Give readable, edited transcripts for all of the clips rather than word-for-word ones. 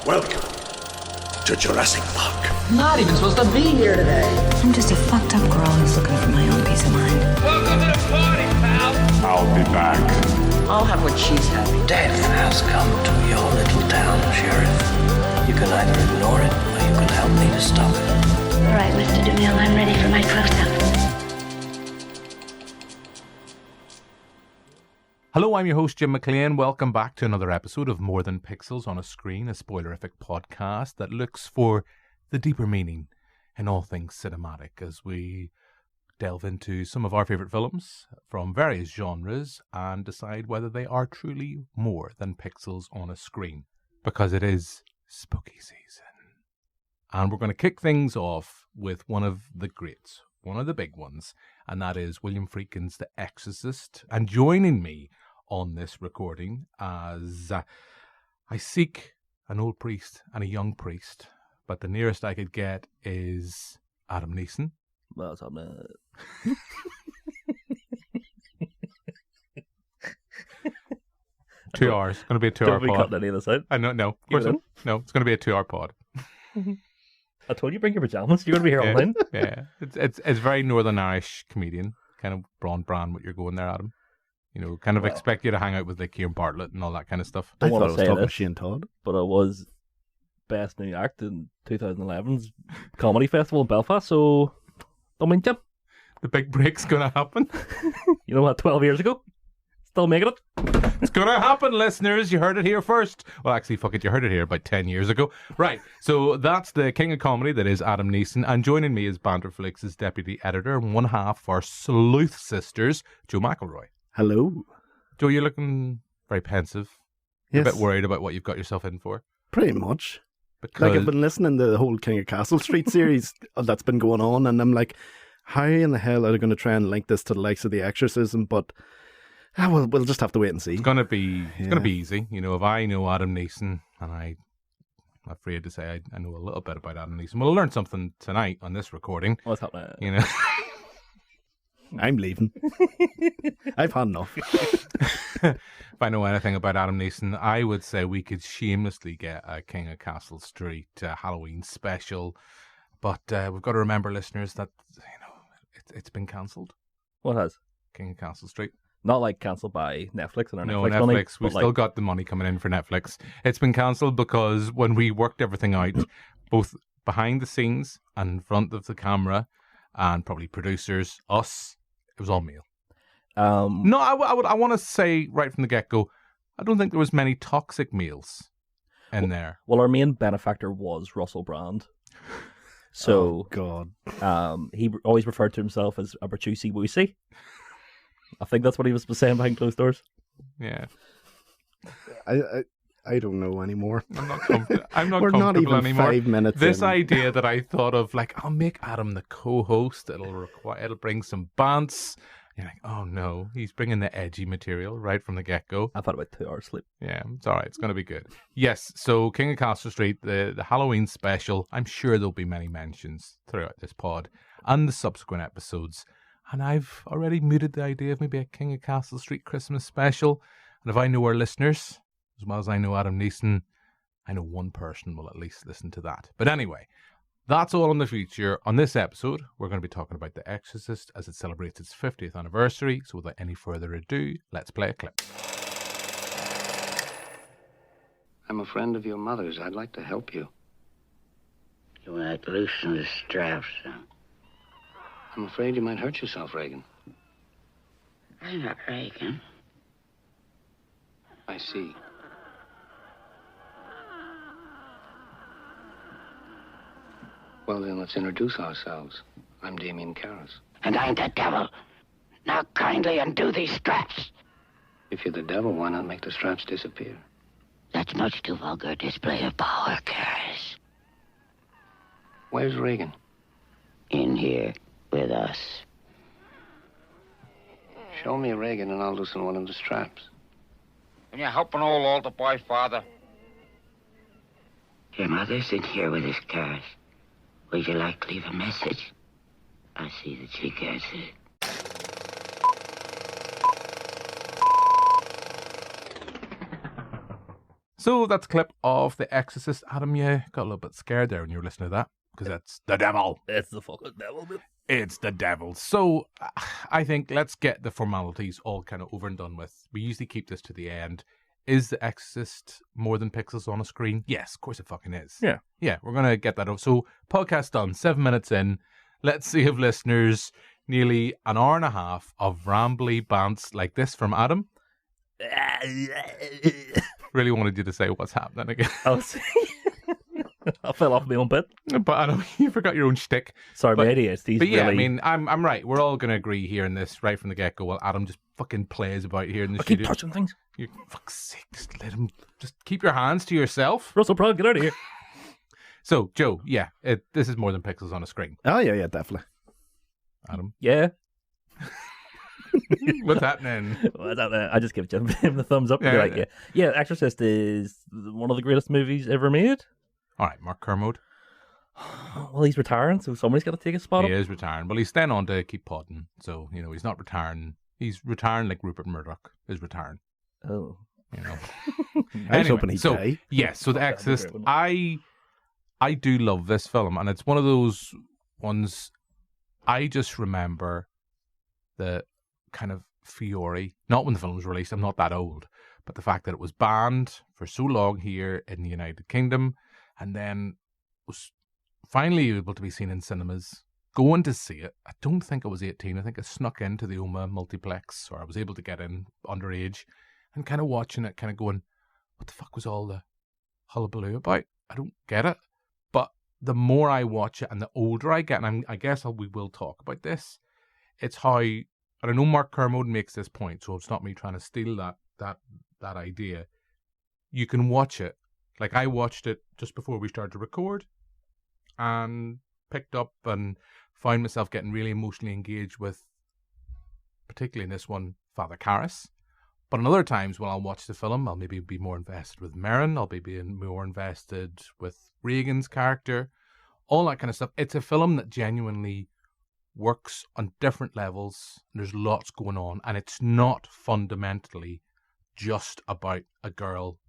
Welcome to Jurassic Park. Not even supposed to be here today. I'm just a fucked up girl who's looking for my own peace of mind. Welcome to the party, pal! I'll be back. I'll have what she's having. Death has come to your little town, Sheriff. You can either ignore it, or you can help me to stop it. All right, Mr. DeMille, I'm ready for my close-up. Hello, I'm your host, Jim McClean. Welcome back to another episode of More Than Pixels on a Screen, a spoilerific podcast that looks for the deeper meaning in all things cinematic as we delve into some of our favourite films from various genres and decide whether they are truly more than pixels on a screen, because it is spooky season. And we're going to kick things off with one of the greats, one of the big ones, and that is William Friedkin's The Exorcist. And joining me on this recording as I seek an old priest and a young priest, but the nearest I could get is Adam Neeson. What's up, man? 2 hours. It's going to be a 2 hour Don't be pod. cutting any of this out. I know, no. Of course not. No, it's going to be a 2 hour pod. I told you bring your pajamas. You're going to be here all night. Yeah. It's very Northern Irish comedian, kind of Braun Brand what you're going there, Adam. You know, kind of expect you to hang out with like Kieran Bartlett and all that kind of stuff. I I thought want I to was say talking this, to Shane Todd. but I was Best New Act in 2011's Comedy Festival in Belfast, so don't mind you. The big break's going to happen. You know what, 12 years ago? Still making it? It's going to happen, listeners. You heard it here first. Well, actually, fuck it. You heard it here about 10 years ago. Right. So that's the king of comedy that is Adam Neeson. And joining me is Banterflix's deputy editor and one half of our sleuth sisters, Joe McElroy. Hello. Joe, you're looking very pensive. You're Yes. a bit worried about what you've got yourself in for. Pretty much. Because Like, I've been listening to the whole King of Castle Street series that's been going on, and I'm like, how in the hell are they going to try and link this to the likes of the exorcism? But we'll just have to wait and see. it's going to be easy. You know, if I know Adam Neeson, and I'm afraid to say I know a little bit about Adam Neeson, we'll learn something tonight on this recording. What's happening? You know. I'm leaving. I've had enough. If I know anything about Adam Neeson, I would say we could shamelessly get a King of Castle Street Halloween special. But we've got to remember, listeners, that it's been cancelled. What has? King of Castle Street. Not like cancelled by Netflix and our No, Netflix Netflix. money. We've but still got the money coming in for Netflix. It's been cancelled because when we worked everything out, both behind the scenes and in front of the camera, and probably producers, us, it was all male. No, I want to say right from the get-go, I don't think there was many toxic males in there. Well, our main benefactor was Russell Brand. So, Oh, God. he always referred to himself as a Bertucci Woosie. I think that's what he was saying behind closed doors. Yeah. I don't know anymore. I'm not comfortable. I'm not We're not comfortable even anymore. 5 minutes This in. idea that I thought of, like, I'll make Adam the co-host. It'll bring some bants. You're like, oh no, he's bringing the edgy material right from the get-go. I've had about 2 hours sleep. Yeah, it's all right. It's going to be good. Yes, so King of Castle Street, the Halloween special. I'm sure there'll be many mentions throughout this pod and the subsequent episodes. And I've already mooted the idea of maybe a King of Castle Street Christmas special. And if I know our listeners, as well as I know Adam Neeson, I know one person will at least listen to that. But anyway, that's all in the future. On this episode, we're going to be talking about The Exorcist as it celebrates its 50th anniversary. So without any further ado, let's play a clip. I'm a friend of your mother's. I'd like to help you. You might loosen the straps, son. I'm afraid you might hurt yourself, Regan. I'm not Regan. I see. Well, then, let's introduce ourselves. I'm Damien Karras. And I'm the devil. Now kindly undo these straps. If you're the devil, why not make the straps disappear? That's much too vulgar display of power, Karras. Where's Regan? In here with us. Show me Regan and I'll loosen one of the straps. Can you help an old altar boy, Father? Your mother's in here with us, Karras. Would you like to leave a message? I'll see that she gets it. So that's a clip of The Exorcist. Adam, you got a little bit scared there when you were listening to that, because that's the devil. It's the fucking devil, man. It's the devil. So I think let's get the formalities all kind of over and done with. We usually keep this to the end. Is The Exorcist more than pixels on a screen? Yes, of course it fucking is. Yeah. Yeah, we're going to get that over. So podcast done, 7 minutes in. Let's see if listeners, nearly an hour and a half of rambly bants like this from Adam. Really wanted you to say what's happening again. I fell off my own bit. But I know you forgot your own shtick. Sorry, my ADHD's But yeah, really... I mean, I'm right. We're all going to agree here in this right from the get-go. Well, Adam just fucking plays about here in the studio. Keep touching things. You fuck's sake, just let him. Just keep your hands to yourself. Russell Pratt, get out of here. So, Joe, yeah, this is more than pixels on a screen. Oh, yeah, definitely. Adam? Yeah. What's happening? Well, I don't know. I just give him the thumbs up. Yeah, Exorcist is one of the greatest movies ever made. All right, Mark Kermode. Well, he's retiring, so somebody's got to take his spot He up. is retiring. Well, he's staying on to keep podding. So, he's not retiring. He's retiring like Rupert Murdoch is retiring. Oh. I was hoping he'd die. Yes, so The Exorcist, I do love this film, and it's one of those ones I just remember the kind of fury, not when the film was released, I'm not that old, but the fact that it was banned for so long here in the United Kingdom, and then was finally able to be seen in cinemas, going to see it. I don't think I was 18, I think I snuck into the OMA multiplex, or I was able to get in underage, and kind of watching it, kind of going, what the fuck was all the hullabaloo about? I don't get it. But the more I watch it and the older I get, and I guess we will talk about this, it's how, and I know Mark Kermode makes this point, so it's not me trying to steal that idea. You can watch it. Like, I watched it just before we started to record and picked up and found myself getting really emotionally engaged with, particularly in this one, Father Karras. But in other times when I'll watch the film, I'll maybe be more invested with Merrin, I'll be more invested with Regan's character, all that kind of stuff. It's a film that genuinely works on different levels. There's lots going on, and it's not fundamentally just about a girl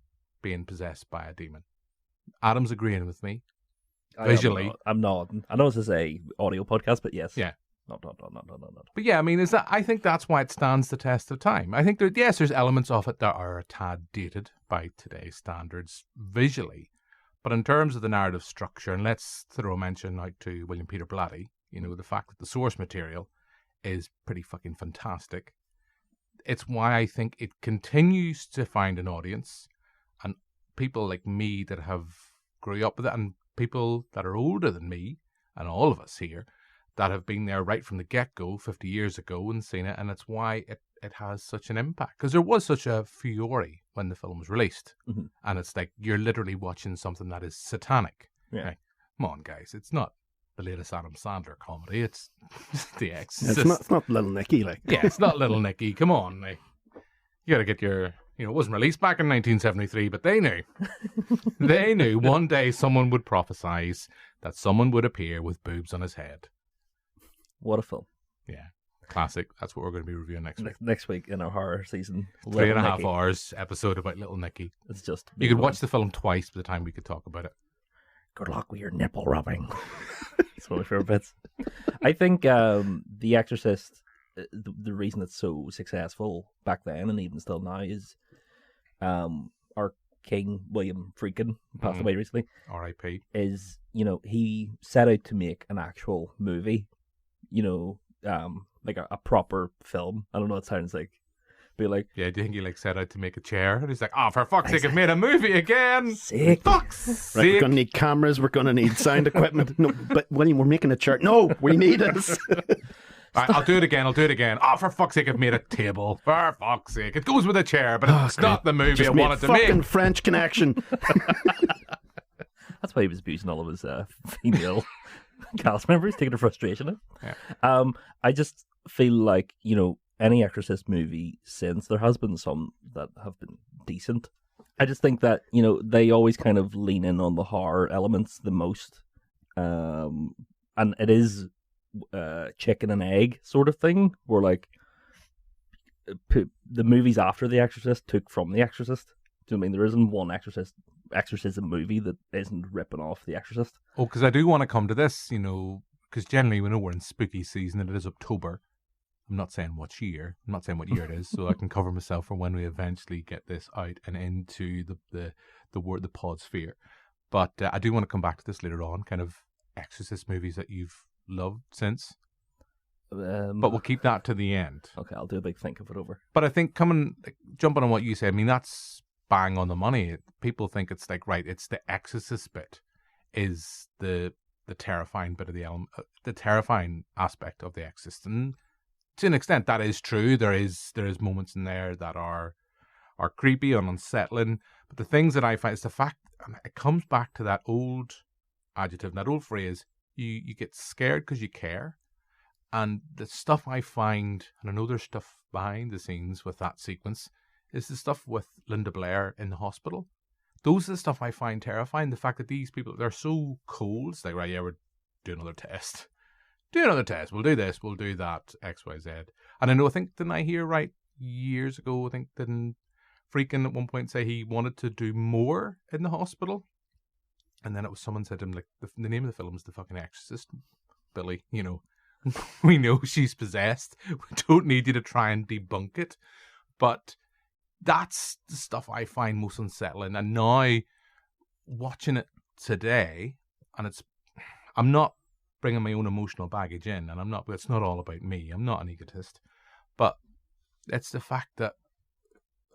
being possessed by a demon. Adam's agreeing with me. Visually. I'm nodding. I know this is a audio podcast, but yes. Yeah. No. But yeah, I mean, I think that's why it stands the test of time. I think there's elements of it that are a tad dated by today's standards visually. But in terms of the narrative structure, and let's throw a mention out to WIliam Peter Blatty, the fact that the source material is pretty fucking fantastic. It's why I think it continues to find an audience, and people like me that have grew up with it, and people that are older than me, and all of us here, that have been there right from the get-go 50 years ago and seen it, and it's why it has such an impact. Because there was such a fury when the film was released. Mm-hmm. And it's like, you're literally watching something that is satanic. Yeah. Like, come on, guys. It's not the latest Adam Sandler comedy. It's The Exorcist. It's not Little Nicky, like. Yeah, it's not Little Nicky. Come on. Like, you got to get your... it wasn't released back in 1973, but they knew. They knew one day someone would prophesize that someone would appear with boobs on his head. What a film. Yeah. Classic. That's what we're going to be reviewing next week. Next week in our horror season. 3.5 hours episode about Little Nicky. It's just... You could watch the film twice by the time we could talk about it. Good luck with your nipple rubbing. It's one of my favorite bits. I think The Exorcist, the reason it's so successful back then and even still now is our king, William Friedkin, passed away recently. R.I.P. Is, he set out to make an actual movie, like a proper film. I don't know what it sounds like. Be like, yeah, do you think he set out to make a chair? And he's like, for fuck's sake, I've made a movie again. Sick. Fuck's sake. Right, we're going to need cameras, we're going to need sound equipment. No, but William, we're making a chair. No, we need it. Right, I'll do it again. For fuck's sake, I've made a table. For fuck's sake. It goes with a chair, but it's not the movie I wanted to make. Fucking French Connection. That's why he was abusing all of his female cast members, taking their frustration out. Yeah. I just feel like, any Exorcist movie since, there has been some that have been decent. I just think that, they always kind of lean in on the horror elements the most. And it is chicken and egg sort of thing, where like the movies after The Exorcist took from The Exorcist. Do you know what I mean? There isn't one exorcism movie that isn't ripping off The Exorcist. Oh, because I do want to come to this, because generally we know we're in spooky season and it is October. I'm not saying what year. I'm not saying what year it is, so I can cover myself for when we eventually get this out and into the pod sphere. But I do want to come back to this later on, kind of Exorcist movies that you've loved since. But we'll keep that to the end. Okay, I'll do a big think of it over. But I think jumping on what you said, I mean, that's bang on the money. People think it's like, right, it's the Exorcist bit is the terrifying bit of the terrifying aspect of the Exorcist. And to an extent, that is true. There is moments in there that are creepy and unsettling. But the things that I find is the fact, and it comes back to that old adjective, that old phrase, you get scared because you care. And the stuff I find, and I know there's stuff behind the scenes with that sequence, is the stuff with Linda Blair in the hospital. Those are the stuff I find terrifying. The fact that these people, they're so cold. It's like, right, yeah, we're doing another test. Do another test. We'll do this. We'll do that. X, Y, Z. And I think, didn't I hear right years ago, didn't Friedkin at one point say he wanted to do more in the hospital? And then it was someone said to him, like, the name of the film is The fucking Exorcist. Billy, we know she's possessed. We don't need you to try and debunk it. But that's the stuff I find most unsettling. And now, watching it today, and I'm not bringing my own emotional baggage in, and it's not all about me. I'm not an egotist. But it's the fact that,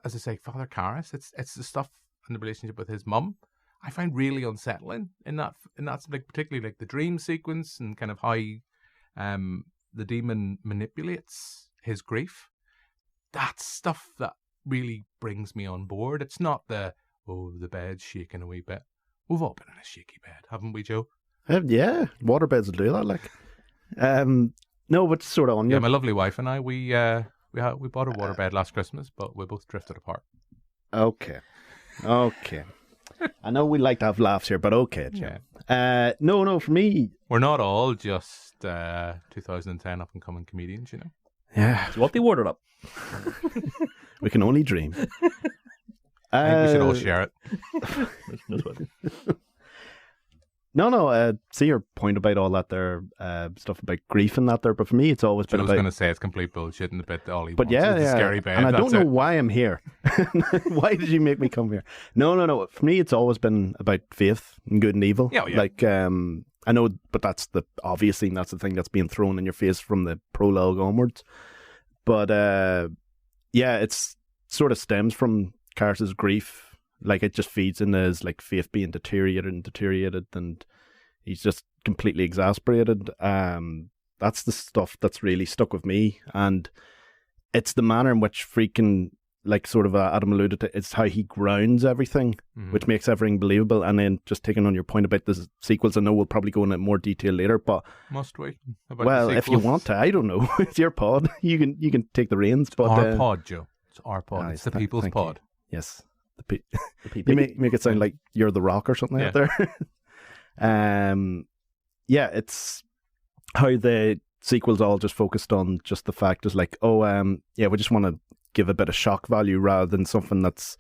as I say, Father Karras, it's the stuff in the relationship with his mum I find really unsettling in that like, particularly like the dream sequence and kind of how the demon manipulates his grief. That's stuff that really brings me on board. It's not the bed's shaking a wee bit. We've all been in a shaky bed, haven't we, Joe? Yeah, waterbeds will do that. Like, no, but sort of on. Yeah, my lovely wife and I, we bought a waterbed last Christmas, but we both drifted apart. Okay. I know we like to have laughs here, but okay, Jim. Yeah. No, for me, we're not all just 2010 up and coming comedians, Yeah. So what they ordered up? We can only dream. I think we should all share it. No sweat. No. See your point about all that there, stuff about grief and that there. But for me, it's always been I was about. going to say it's complete bullshit and the bit that all he but wants is yeah, a scary bed. And I don't know why I'm here. Why did you make me come here? No. For me, it's always been about faith and good and evil. Yeah. Like, I know, but that's the thing that's being thrown in your face from the prologue onwards. But it's sort of stems from Karras' grief. Like, it just feeds into his like faith being deteriorated, and he's just completely exasperated. That's the stuff that's really stuck with me, and it's the manner in which Friedkin, like sort of Adam alluded to, it's how he grounds everything, which makes everything believable. And then just taking on your point about the sequels, I know we'll probably go into more detail later, but must we? Well, if you want to, I don't know. It's your pod. You can take the reins. But our pod, Joe. It's our pod. It's the people's pod. You. Yes. You make it sound like you're the Rock or something out there. It's how the sequels all just focused on just the fact is like, we just want to give a bit of shock value rather than something that's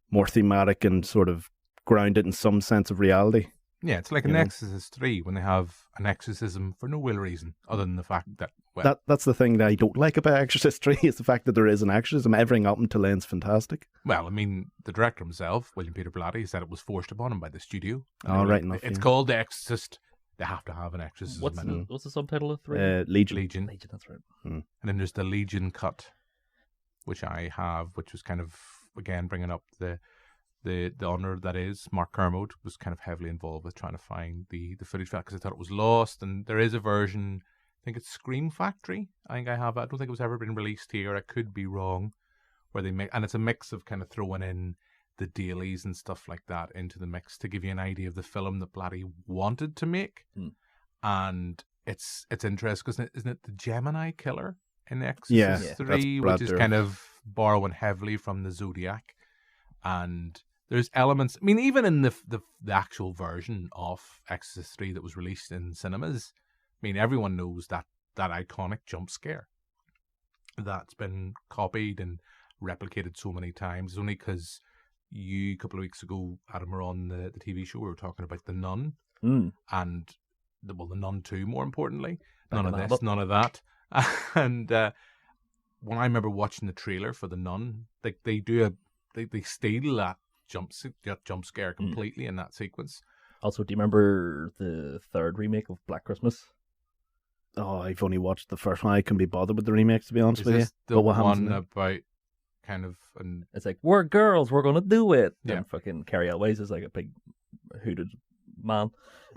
more thematic and sort of grounded in some sense of reality. Yeah, it's like an Exorcist 3 when they have an exorcism for no real reason other than the fact that, well... That's the thing that I don't like about Exorcist 3 is the fact that there is an exorcism. Everything up until then's fantastic. Well, I mean, the director himself, WIliam Peter Blatty, said it was forced upon him by the studio. Right enough. It's called The Exorcist. They have to have an exorcism. What's the subtitle of 3? Legion, that's right. And then there's the Legion cut, which I have, which was kind of, again, bringing up the honour that is Mark Kermode was kind of heavily involved with trying to find the footage for that because I thought it was lost, and there is a version, I think it's Scream Factory, I think I have it. I don't think it was ever been released here, I could be wrong, where they make, and it's a mix of kind of throwing in the dailies and stuff like that into the mix to give you an idea of the film that Blatty wanted to make. And it's interesting because isn't it the Gemini killer in Exorcist 3, which is kind of borrowing heavily from the Zodiac. And there's elements, I mean, even in the actual version of Exorcist 3 that was released in cinemas, I mean, everyone knows that iconic jump scare that's been copied and replicated so many times. It's only because you, a couple of weeks ago, Adam, were on the TV show. We were talking about The Nun and the Nun 2, more importantly. None of this, none of that. And when I remember watching the trailer for The Nun, they steal that jump scare completely in that sequence. Also, do you remember the third remake of Black Christmas? Oh, I've only watched the first one. I couldn't be bothered with the remakes, to be honest with you. The one about kind of... It's like, we're girls, we're going to do it. Yeah. And fucking Carrie Elways is like a big hooded man.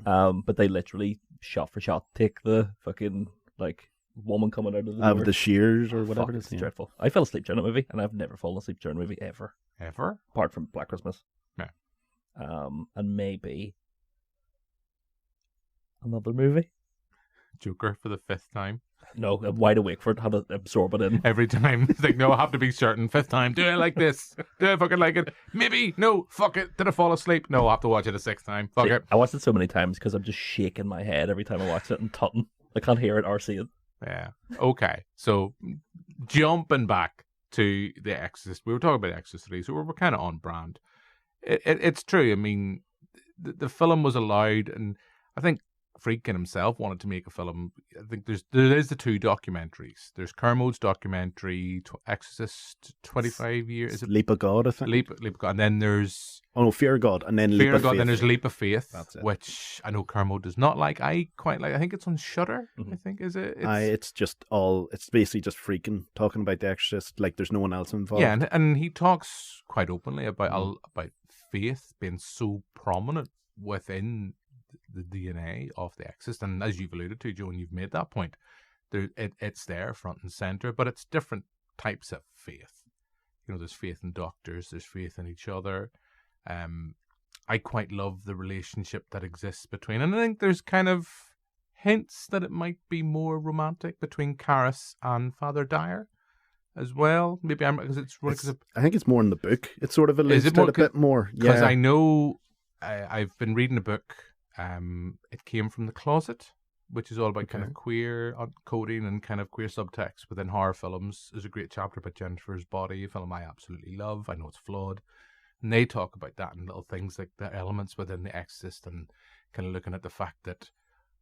But they literally, shot for shot, take the fucking, like, woman coming out of the door. With the shears or whatever it is. It's dreadful. I fell asleep during a movie, and I've never fallen asleep during a movie ever. Ever? Apart from Black Christmas. Yeah. And maybe another movie. Joker for the 5th time. No, I'm wide awake for it. Had to absorb it in. Every time. It's like, no, I have to be certain. 5th time. Do I like this? Do I fucking like it? Maybe. No. Fuck it. Did I fall asleep? No, I have to watch it a 6th time. Fuck it. I watched it so many times because I'm just shaking my head every time I watch it and tutting. I can't hear it or see it. Yeah. Okay. So, jumping back to The Exorcist. We were talking about Exorcist 3, so we're kind of on brand. It's true. I mean, the film was allowed, and I think Friedkin himself wanted to make a film. I think there is the 2 documentaries. There's Kermode's documentary, Exorcist 25 years. Is it Leap of God, I think. Leap of God. And then there's... Oh, no, Fear of God. And then Fear Leap of God. Faith. Then there's Leap of Faith, That's it. Which I know Kermode does not like. I quite like. I think it's on Shudder. I think, is it? It's just all... It's basically just Friedkin talking about The Exorcist. Like, there's no one else involved. Yeah, and he talks quite openly about faith being so prominent within the DNA of The Exorcist, and as you've alluded to, Joe, and you've made that point, it's there front and center, but it's different types of faith. You know, there's faith in doctors, there's faith in each other. I quite love the relationship that exists between, and I think there's kind of hints that it might be more romantic between Caris and Father Dyer as well. Maybe because I think it's more in the book. It sort of alludes to it a bit more. Because I know I've been reading a book. It came from the closet, which is all about kind of queer coding and kind of queer subtext within horror films. There's a great chapter about Jennifer's Body, a film I absolutely love. I know it's flawed. And they talk about that and little things like the elements within The Exorcist, and kind of looking at the fact that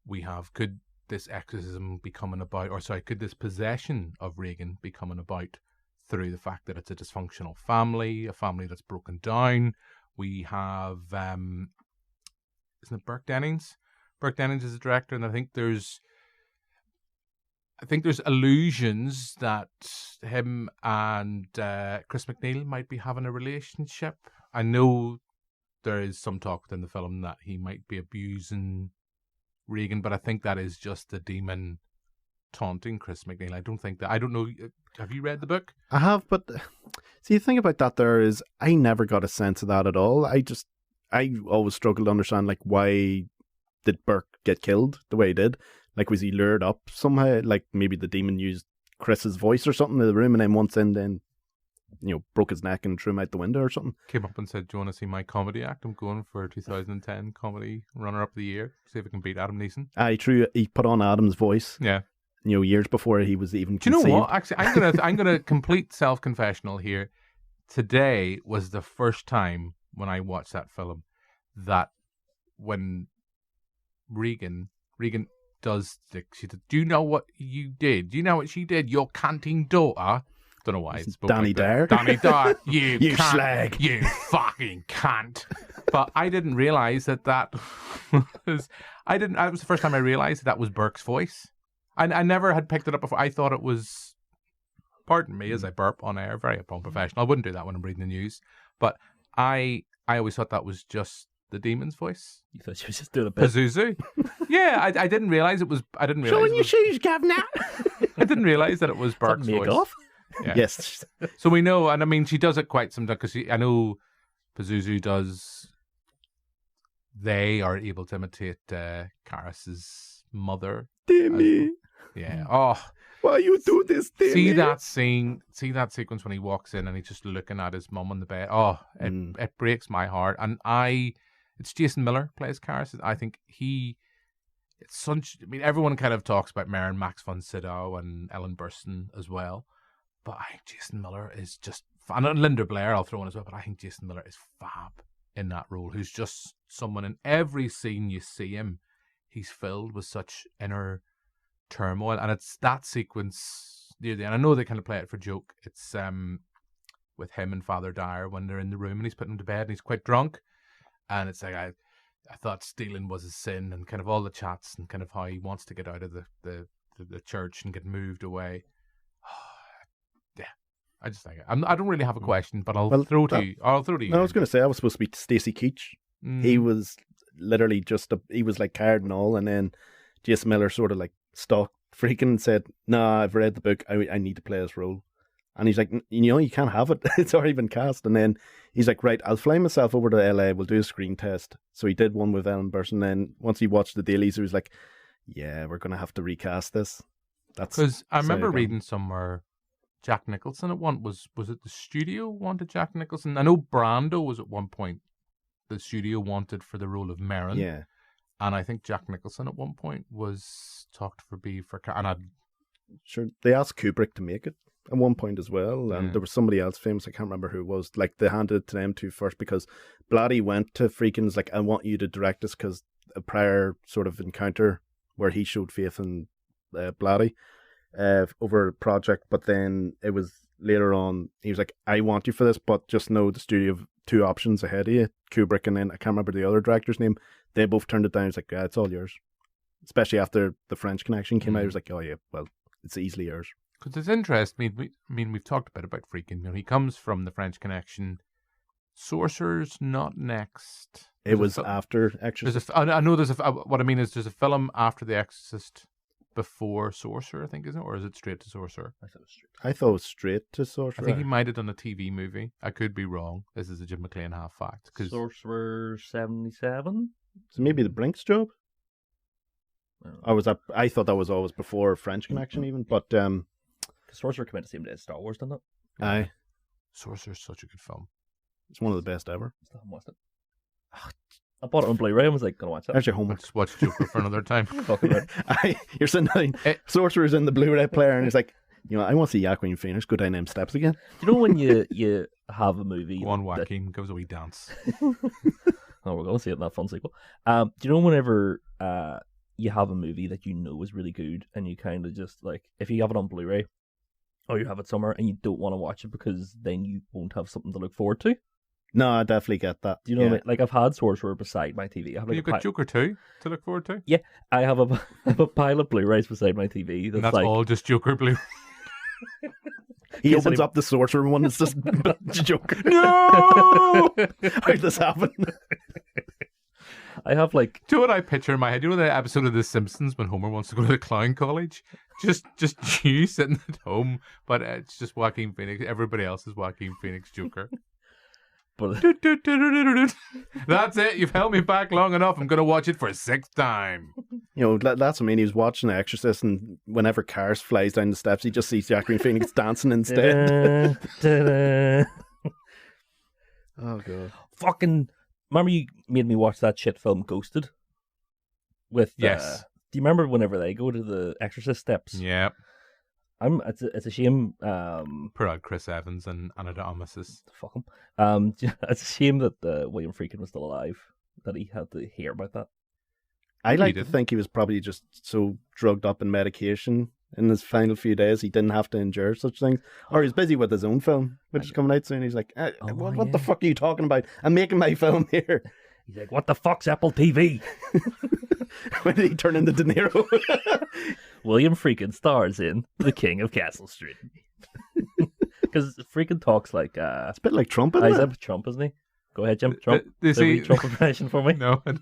we have, could this exorcism be coming about, could this possession of Regan be coming about through the fact that it's a dysfunctional family, a family that's broken down. We have... isn't it Burke Dennings? Burke Dennings is the director, and I think there's allusions that him and Chris McNeil might be having a relationship. I know there is some talk within the film that he might be abusing Regan, but I think that is just the demon taunting Chris McNeil. I don't know. Have you read the book? I have, but see, the thing about that there is I never got a sense of that at all. I always struggled to understand, like, why did Burke get killed the way he did? Like, was he lured up somehow? Like, maybe the demon used Chris's voice or something in the room, and then once in, then, you know, broke his neck and threw him out the window or something. Came up and said, do you want to see my comedy act? I'm going for 2010 comedy runner-up of the year. See if I can beat Adam Neeson. He put on Adam's voice. Yeah. You know, years before he was even conceived. Do you know what? Actually, I'm gonna complete self-confessional here. Today was the first time when I watched that film that when Regan does she said, do you know what you did? Do you know what she did? Your canting daughter. Don't know why it's Danny Dyer. Danny Dyer. You cunt, slag. You fucking cunt. But I didn't realize that was. That was the first time I realized that was Burke's voice. I never had picked it up before. I thought it was. Pardon me as I burp on air. Very unprofessional. I wouldn't do that when I'm reading the news. But I always thought that was just the demon's voice. You thought she was just doing a bit. Pazuzu. Yeah, I didn't realize it was. I didn't realize. Showing your shoes, Governor. I didn't realize that it was Burke's voice. Off? Yeah. Yes. So we know, and I mean, she does it quite sometimes because I know Pazuzu does. They are able to imitate Caris's mother. Demi. Yeah. Oh. Why you do this, Demi? See that sequence when he walks in and he's just looking at his mum on the bed. Oh, it breaks my heart. And it's Jason Miller plays Caris. I think everyone kind of talks about Merrin, Max von Sydow, and Ellen Burstyn as well. But Jason Miller is just and Linda Blair I'll throw in as well, but I think Jason Miller is fab in that role, who's just someone in every scene you see him, he's filled with such inner turmoil, and it's that sequence near the end. I know they kind of play it for joke. It's with him and Father Dyer when they're in the room and he's putting him to bed and he's quite drunk, and it's like I thought stealing was a sin, and kind of all the chats and kind of how he wants to get out of the church and get moved away. Yeah, I just think I don't really have a question, but I'll throw to you. I'll throw to you. No, I was going to say I was supposed to be Stacey Keach. He was literally he was like cardinal, and then Jason Miller sort of like stalked Friedkin and said, "Nah, I've read the book. I need to play this role." And he's like, you can't have it. It's already been cast. And then he's like, right, I'll fly myself over to LA. We'll do a screen test. So he did one with Ellen Burstyn. Then once he watched the dailies, he was like, yeah, we're going to have to recast this. Because I remember reading somewhere Jack Nicholson at one, was it the studio wanted Jack Nicholson? I know Brando was at one point the studio wanted for the role of Merrin. Yeah. And I think Jack Nicholson at one point was talked for Sure, they asked Kubrick to make it at one point as well, and there was somebody else famous, I can't remember who it was, like they handed it to them two first, because Blatty went to Friedkin's like, I want you to direct this, because a prior sort of encounter where he showed faith in Blatty over a project, but then it was later on, he was like, I want you for this, but just know the studio have two options ahead of you, Kubrick and then I can't remember the other director's name. They both turned it down. It's like, yeah, it's all yours. Especially after The French Connection came out, it was like, oh yeah, well, it's easily yours. Because it's interesting. We've talked a bit about Friedkin. He comes from The French Connection. Sorcerer's not next. It was after Exorcist. I know what I mean is there's a film after The Exorcist before Sorcerer, I think, isn't it? Or is it straight to Sorcerer? I thought it was straight to Sorcerer. I think he might have done a TV movie. I could be wrong. This is a Jim McClean half fact. Sorcerer 77? So maybe The Brink's Job? I thought that was always before French Connection even, but Sorcerer came out the same day as Star Wars, didn't it? Aye. Sorcerer's such a good film. It's one of the best ever. Still haven't watched it. I bought it on Blu-ray and was like, gonna watch it. There's your homework. Let's watch Joker for another time. You're sitting down, Sorcerer's in the Blu-ray player, and it's like, I want to see Joaquin Phoenix go down them steps again. Do you know when you have a movie... One Joaquin goes a wee dance. Oh, we're going to see it in that fun sequel. Do you know whenever you have a movie that you know is really good, and you kind of just, like, if you have it on Blu-ray, or you have it somewhere, and you don't want to watch it because then you won't have something to look forward to? No, I definitely get that. Do you know what I mean? Like, I've had Sorcerer beside my TV. You've got Joker 2 to look forward to? Yeah, I have a pile of Blu-rays beside my TV. That's like... all just Joker Blu. He opens up the Sorcerer one, it's just Joker. No! How'd this happen? I have like... Do you know what I picture in my head? You know the episode of The Simpsons when Homer wants to go to the clown college? Just you sitting at home, but it's just Joaquin Phoenix. Everybody else is Joaquin Phoenix Joker. But that's it. You've held me back long enough. I'm going to watch it for a sixth time. That's what I mean. He was watching The Exorcist, and whenever Cars flies down the steps, he just sees Joaquin Phoenix dancing instead. Oh, God. Fucking... Remember you made me watch that shit film Ghosted? With yes. Do you remember whenever they go to the Exorcist steps? Yeah. It's a shame. Poor old Chris Evans and Anna de Armas. Fuck him. It's a shame that William Friedkin was still alive. That he had to hear about that. I like to think he was probably just so drugged up in medication in his final few days he didn't have to endure such things. Or he's busy with his own film, which is coming out soon. He's like, what the fuck are you talking about? I'm making my film here. He's like, what the fuck's Apple TV? When did he turn into De Niro? William Friedkin stars in The King of Castle Street. Because Friedkin talks like... it's a bit like Trump, isn't it? He's a Trump, isn't he? Go ahead, Jim. Trump. Trump impression for me? No, I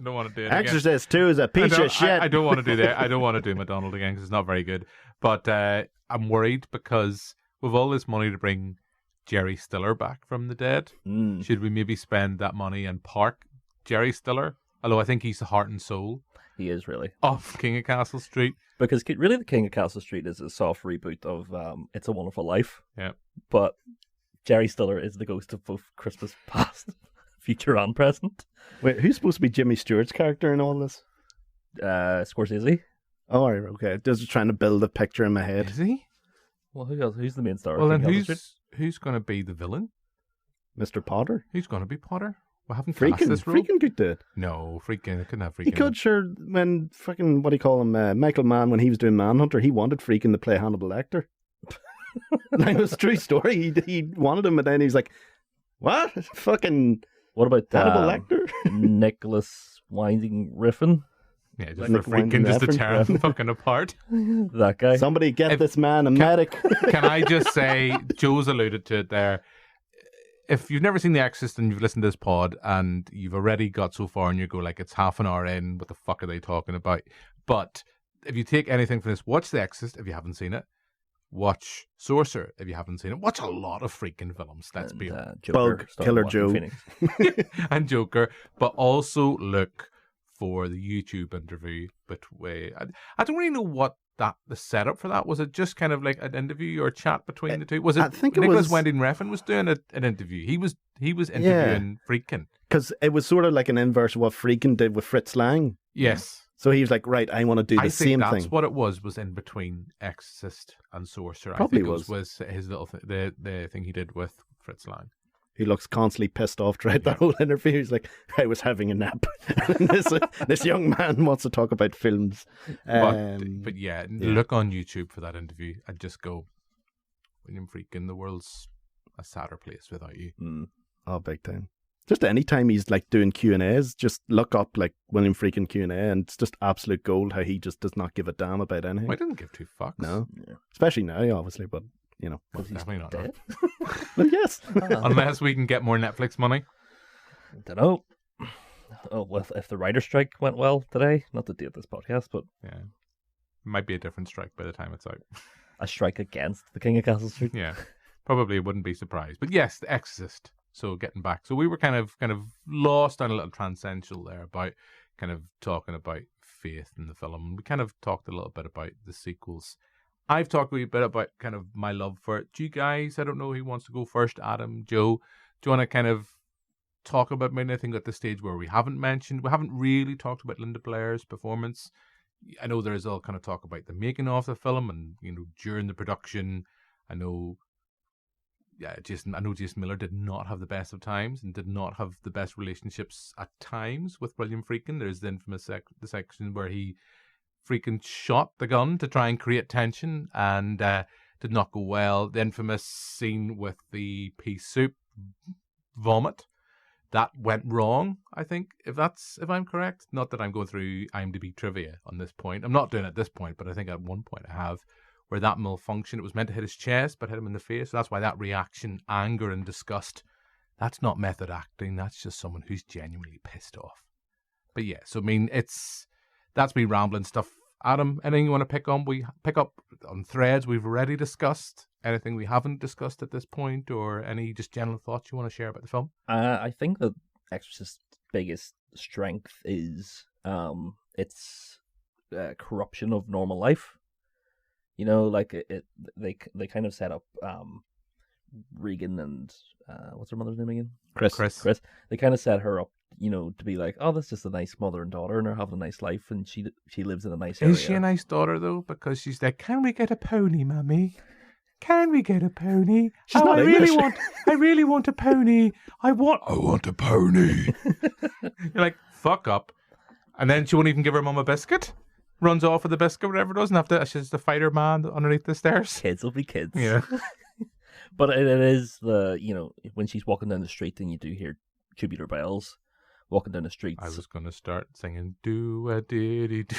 don't want to do it Exorcist 2 is a piece of shit. I don't want to do that. I don't want to do McDonald again because it's not very good. But I'm worried because with all this money to bring Jerry Stiller back from the dead, should we maybe spend that money and park Jerry Stiller? Although I think he's the heart and soul. He is really. Of King of Castle Street. Because really The King of Castle Street is a soft reboot of It's a Wonderful Life. Yeah. But Jerry Stiller is the ghost of both Christmas past, future and present. Wait, who's supposed to be Jimmy Stewart's character in all this? Scorsese. Oh, okay. Just trying to build a picture in my head. Is he? Well, who else? Who's the main star? Well, then King Hell's who's going to be the villain? Mr. Potter? Who's going to be Potter? We haven't cast Friedkin. this role. Friedkin could do it. No, Friedkin. I couldn't have Friedkin. He could, sure. When fucking, what do you call him? Michael Mann, when he was doing Manhunter, he wanted Friedkin to play Hannibal Lecter. Like, it was a true story. He wanted him, and then he's like, what? Fucking What about Hannibal Lecter? Nicholas Winding Refn? Yeah, just Nick for Friedkin just to Winding tear him Refn. fucking apart. That guy. Somebody get this man a medic. Can I just say, Joe's alluded to it there. If you've never seen The Exorcist and you've listened to this pod and you've already got so far and you go like, it's half an hour in, what the fuck are they talking about? But if you take anything from this, watch The Exorcist if you haven't seen it. Watch Sorcerer if you haven't seen it. Watch a lot of freaking films, let's be honest. Bug, Killer Joe. And Joker. But also look for the YouTube interview between... I don't really know what the setup for that was. It just kind of like an interview or chat between the two? Was it? I think it Nicholas was Winding Refn was doing an interview. He was interviewing Friedkin. Because it was sort of like an inverse of what Friedkin did with Fritz Lang. Yes. So he was like, right, I want to do the same thing. I think that's what it was in between Exorcist and Sorcerer. Probably I think it was his little the thing he did with Fritz Lang. He looks constantly pissed off throughout that whole interview. He's like, I was having a nap. And this young man wants to talk about films. But yeah, look on YouTube for that interview and just go, William Friedkin, the world's a sadder place without you. Oh, big time. Just any time he's like doing Q&As, just look up like William Friedkin Q&A and it's just absolute gold how he just does not give a damn about anything. Well, I didn't give two fucks. No. Yeah. Especially now, obviously, but you know. Well, definitely not dead. Well, yes. Unless we can get more Netflix money. I don't know. Oh, well, if the writer's strike went well today, not to date this podcast, but yeah, it might be a different strike by the time it's out. A strike against the King of Castle Street. Yeah, probably wouldn't be surprised. But yes, The Exorcist. So getting back, so we were kind of lost on a little transcendental there about kind of talking about faith in the film. We kind of talked a little bit about the sequels. I've talked a wee bit about kind of my love for it. Do you guys, I don't know who wants to go first, Adam, Joe, do you want to kind of talk about maybe anything at this stage where we haven't really talked about Linda Blair's performance? I know there's all kind of talk about the making of the film and, you know, during the production. I know Jason Miller did not have the best of times and did not have the best relationships at times with William Friedkin. There's the infamous the section where Friedkin shot the gun to try and create tension and did not go well. The infamous scene with the pea soup vomit, that went wrong, I think, if I'm correct. Not that I'm going through IMDb trivia on this point. I'm not doing it at this point, but I think at one point I have, where that malfunctioned. It was meant to hit his chest, but hit him in the face. So that's why that reaction, anger and disgust, that's not method acting. That's just someone who's genuinely pissed off. But yeah, so I mean, that's me rambling stuff. Adam, anything you want to pick on? We pick up on threads we've already discussed. Anything we haven't discussed at this point, or any just general thoughts you want to share about the film? I think the Exorcist's biggest strength is its corruption of normal life. You know, like they kind of set up Regan and what's her mother's name again? Chris. They kind of set her up, you know, to be like, oh, that's just a nice mother and daughter, and they're having a nice life, and she lives in a nice area. Is she a nice daughter though? Because she's like, can we get a pony, Mummy? Can we get a pony? She's not English. I really want a pony. I want a pony. You're like, fuck up. And then she won't even give her mum a biscuit. Runs off with the biscuit, whatever it does, and after she's the fighter man underneath the stairs. Kids will be kids. Yeah. But it is when she's walking down the street and you do hear tubular bells walking down the streets. I was going to start singing do a diddy do.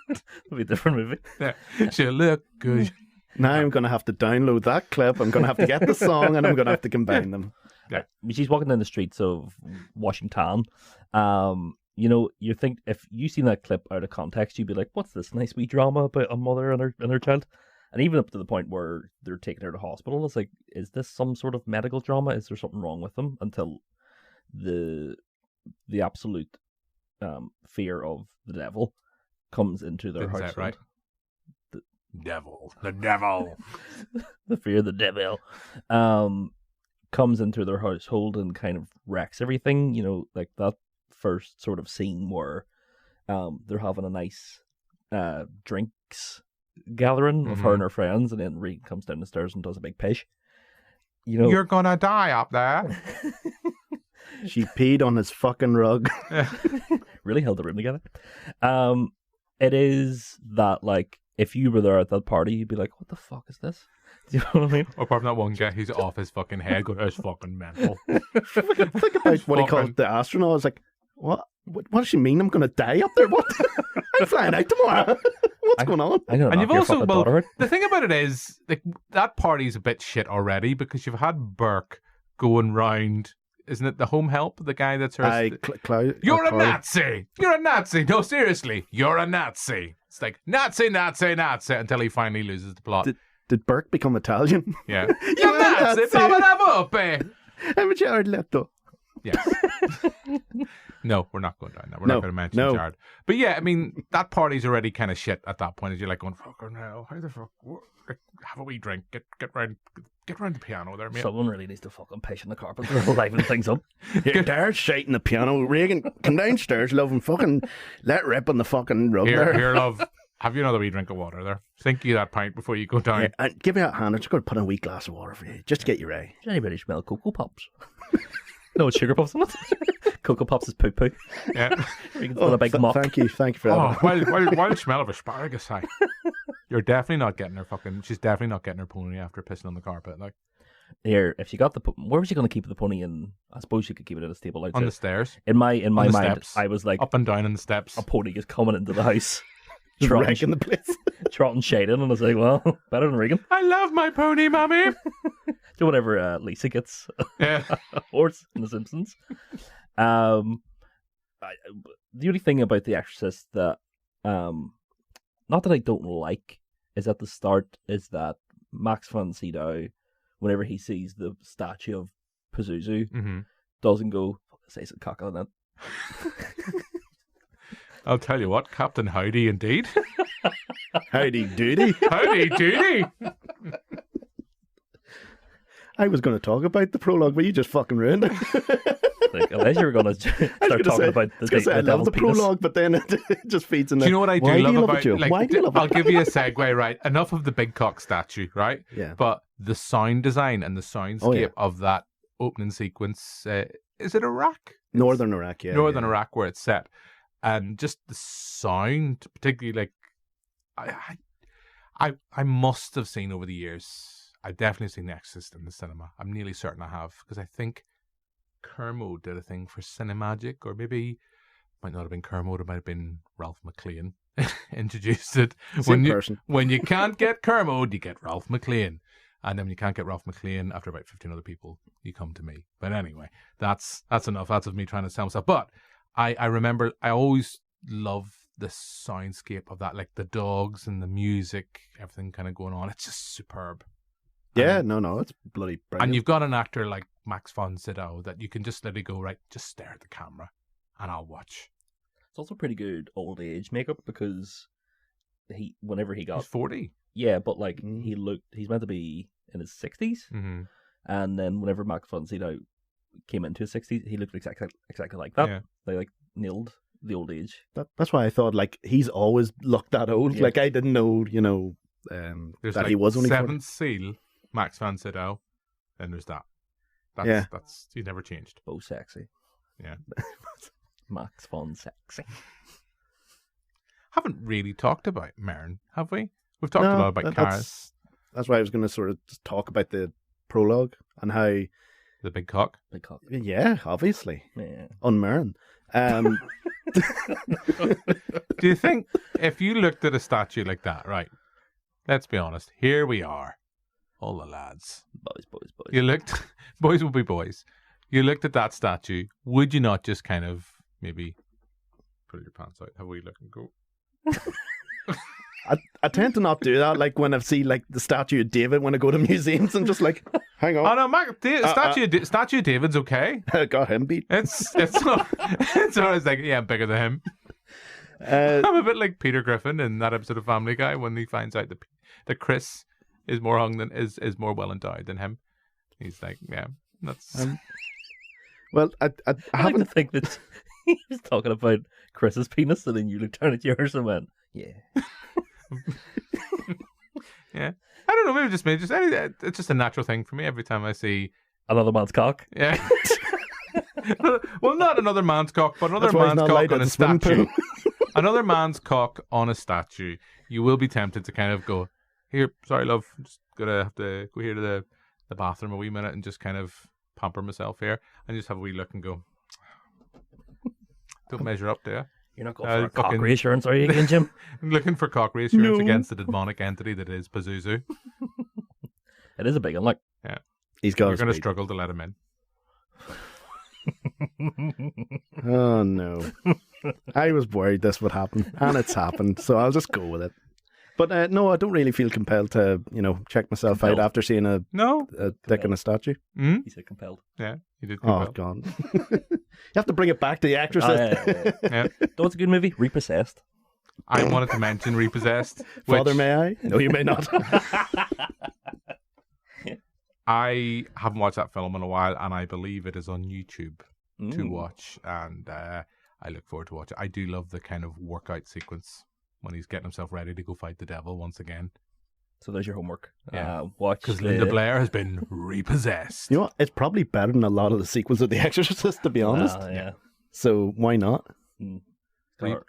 It'll be a different movie. Yeah. She'll look good. Now I'm going to have to download that clip. I'm going to have to get the song and I'm going to have to combine them. Yeah. She's walking down the streets of Washington. You know, you think if you seen that clip out of context, you'd be like, what's this nice wee drama about a mother and her child? And even up to the point where they're taking her to hospital, it's like, is this some sort of medical drama? Is there something wrong with them? Until the absolute fear of the devil comes into their household. That right? The devil. The fear of the devil comes into their household and kind of wrecks everything. You know, like that first sort of scene where they're having a nice drinks gathering of her and her friends, and then Regan comes down the stairs and does a big pish. You know, You're gonna die up there. She peed on his fucking rug. really held the room together. It is that, like, if you were there at that party, you'd be like, what the fuck is this? Do you know what I mean? Apart from that one guy who's off his fucking head going, it's fucking mental. Think about what he called the astronaut. I was like, what does she mean? I'm going to die up there? What? I'm flying out tomorrow. What's going on? And you've also, the thing about it is, like, that party's a bit shit already because you've had Burke going round, isn't it the home help, the guy that's her... You're a Nazi! You're a Nazi! No, seriously, you're a Nazi. It's like, Nazi, Nazi, Nazi, until he finally loses the plot. Did Burke become Italian? Yeah. You're Nazi! Yes. No, we're not going down that. We're not going to mention Jared. But yeah, I mean, that party's already kind of shit at that point. As you're like going, fucking hell, how the fuck? Have a wee drink. Get round the piano there, mate. Someone really needs to fucking piss on the carpet. They're livening things up. There's shite in the piano. Regan, come downstairs, love, and fucking let rip on the fucking rug there. Here, love. Have you another wee drink of water there? Sink you that pint before you go down. Yeah, and give me that hand. I'm just going to put in a wee glass of water for you, just to get you right. Does anybody smell Cocoa Pops? No, it's Sugar Pops in it. Cocoa Pops is poo-poo. Yeah. Regan's got a big mop. Thank you for that. Wild smell of asparagus, hi. You're definitely not getting her fucking... She's definitely not getting her pony after pissing on the carpet, like. Here, if she got the... Where was she going to keep the pony in? I suppose she could keep it in a stable outside. On the stairs. In my mind, steps. I was like... Up and down on the steps. A pony is coming into the house. Wrecking the place. Trotting shade in, and I was like, well, better than Regan. I love my pony, mommy. Do whatever Lisa gets. Yeah. A horse in The Simpsons. The only thing about The Exorcist that, not that I don't like, is at the start, is that Max von Sydow, whenever he sees the statue of Pazuzu, doesn't go, say some cock on that. I'll tell you what, Captain Howdy indeed. Howdy doody. Howdy doody. I was going to talk about the prologue, but you just fucking ruined it. Like, unless you were going to start talking about the I love the prologue, but then it just feeds in there. Do you know what I do love about it? Like, Why do you love it? I'll give you a segue, right? Enough of the big cock statue, right? Yeah. But the sound design and the soundscape of that opening sequence, is it Iraq? Northern Iraq, yeah. Northern Iraq, where it's set. And just the sound, particularly, like, I must have seen over the years, I've definitely seen The Exorcist in the cinema. I'm nearly certain I have, because I think Kermode did a thing for Cinemagic, or maybe might not have been Kermode, it might have been Ralph McLean introduced it. When you can't get Kermode, you get Ralph McLean. And then when you can't get Ralph McLean, after about 15 other people, you come to me. But anyway, that's enough. That's of me trying to sell myself. But I remember I always loved the soundscape of that, like the dogs and the music, everything kind of going on. It's just superb. Yeah, no, it's bloody brilliant. And you've got an actor like Max von Sydow that you can just literally go, right, just stare at the camera and I'll watch. It's also pretty good old age makeup because whenever he got... He's 40. Yeah, but like he's meant to be in his 60s. Mm-hmm. And then whenever Max von Sydow came into his 60s, he looked exactly like that. Yeah. They like nailed the old age. That's why I thought like he's always looked that old. Yeah. Like I didn't know, that like he was only Seventh Seal, Max von Sydow, and there's that. That's he never changed. Oh, sexy. Yeah. Max von Sexy. Haven't really talked about Merrin, have we? We've talked a lot about cars. That's why I was going to sort of just talk about the prologue and how the big cock. Yeah, obviously. Yeah. On Merrin. Do you think if you looked at a statue like that, right? Let's be honest. Here we are, all the lads. Boys. You looked, boys will be boys. You looked at that statue. Would you not just kind of maybe pull your pants out, have a wee look, and go? I tend to not do that. Like when I see like the statue of David when I go to museums and just like, hang on. Oh no, statue of David's okay. Got him beat. It's not. It's always like, yeah, I'm bigger than him. I'm a bit like Peter Griffin in that episode of Family Guy when he finds out that Chris is more hung than is more well endowed than him. He's like, yeah, that's. Well, I like to think that he was talking about Chris's penis, and then you looked down at yours and went, yeah. Yeah. I don't know, maybe just me. It's just a natural thing for me every time I see... Another man's cock? Yeah. Well, not another man's cock, but another That's why he's man's not cock allowed on at a the swimming statue. pool. Another man's cock on a statue. You will be tempted to kind of go, here, sorry, love, I'm just going to have to go here to the bathroom a wee minute and just kind of pamper myself here and just have a wee look and go, don't measure up, do you? You're not going for a cock fucking- reassurance, are you again, Jim? I'm looking for cock reassurance No. against the demonic entity that is Pazuzu. It is a big one, like. Yeah. He's got You're his going to speed. struggle to let him in. Oh no. I was worried this would happen, and it's happened, so I'll just go with it. But no, I don't really feel compelled to, check myself out after seeing a dick in a statue. Mm? He said compelled. Yeah, you did. Oh well. God. You have to bring it back to the Exorcist. Yeah. Know it's a good movie? Repossessed. I wanted to mention Repossessed. Father, which may I? No, you may not. I haven't watched that film in a while, and I believe it is on YouTube to watch, and I look forward to watching it. I do love the kind of workout sequence when he's getting himself ready to go fight the devil once again. So there's your homework. Yeah. Watch Because Linda Blair has been repossessed. You know what? It's probably better than a lot of the sequels of The Exorcist, to be honest. Yeah. So why not?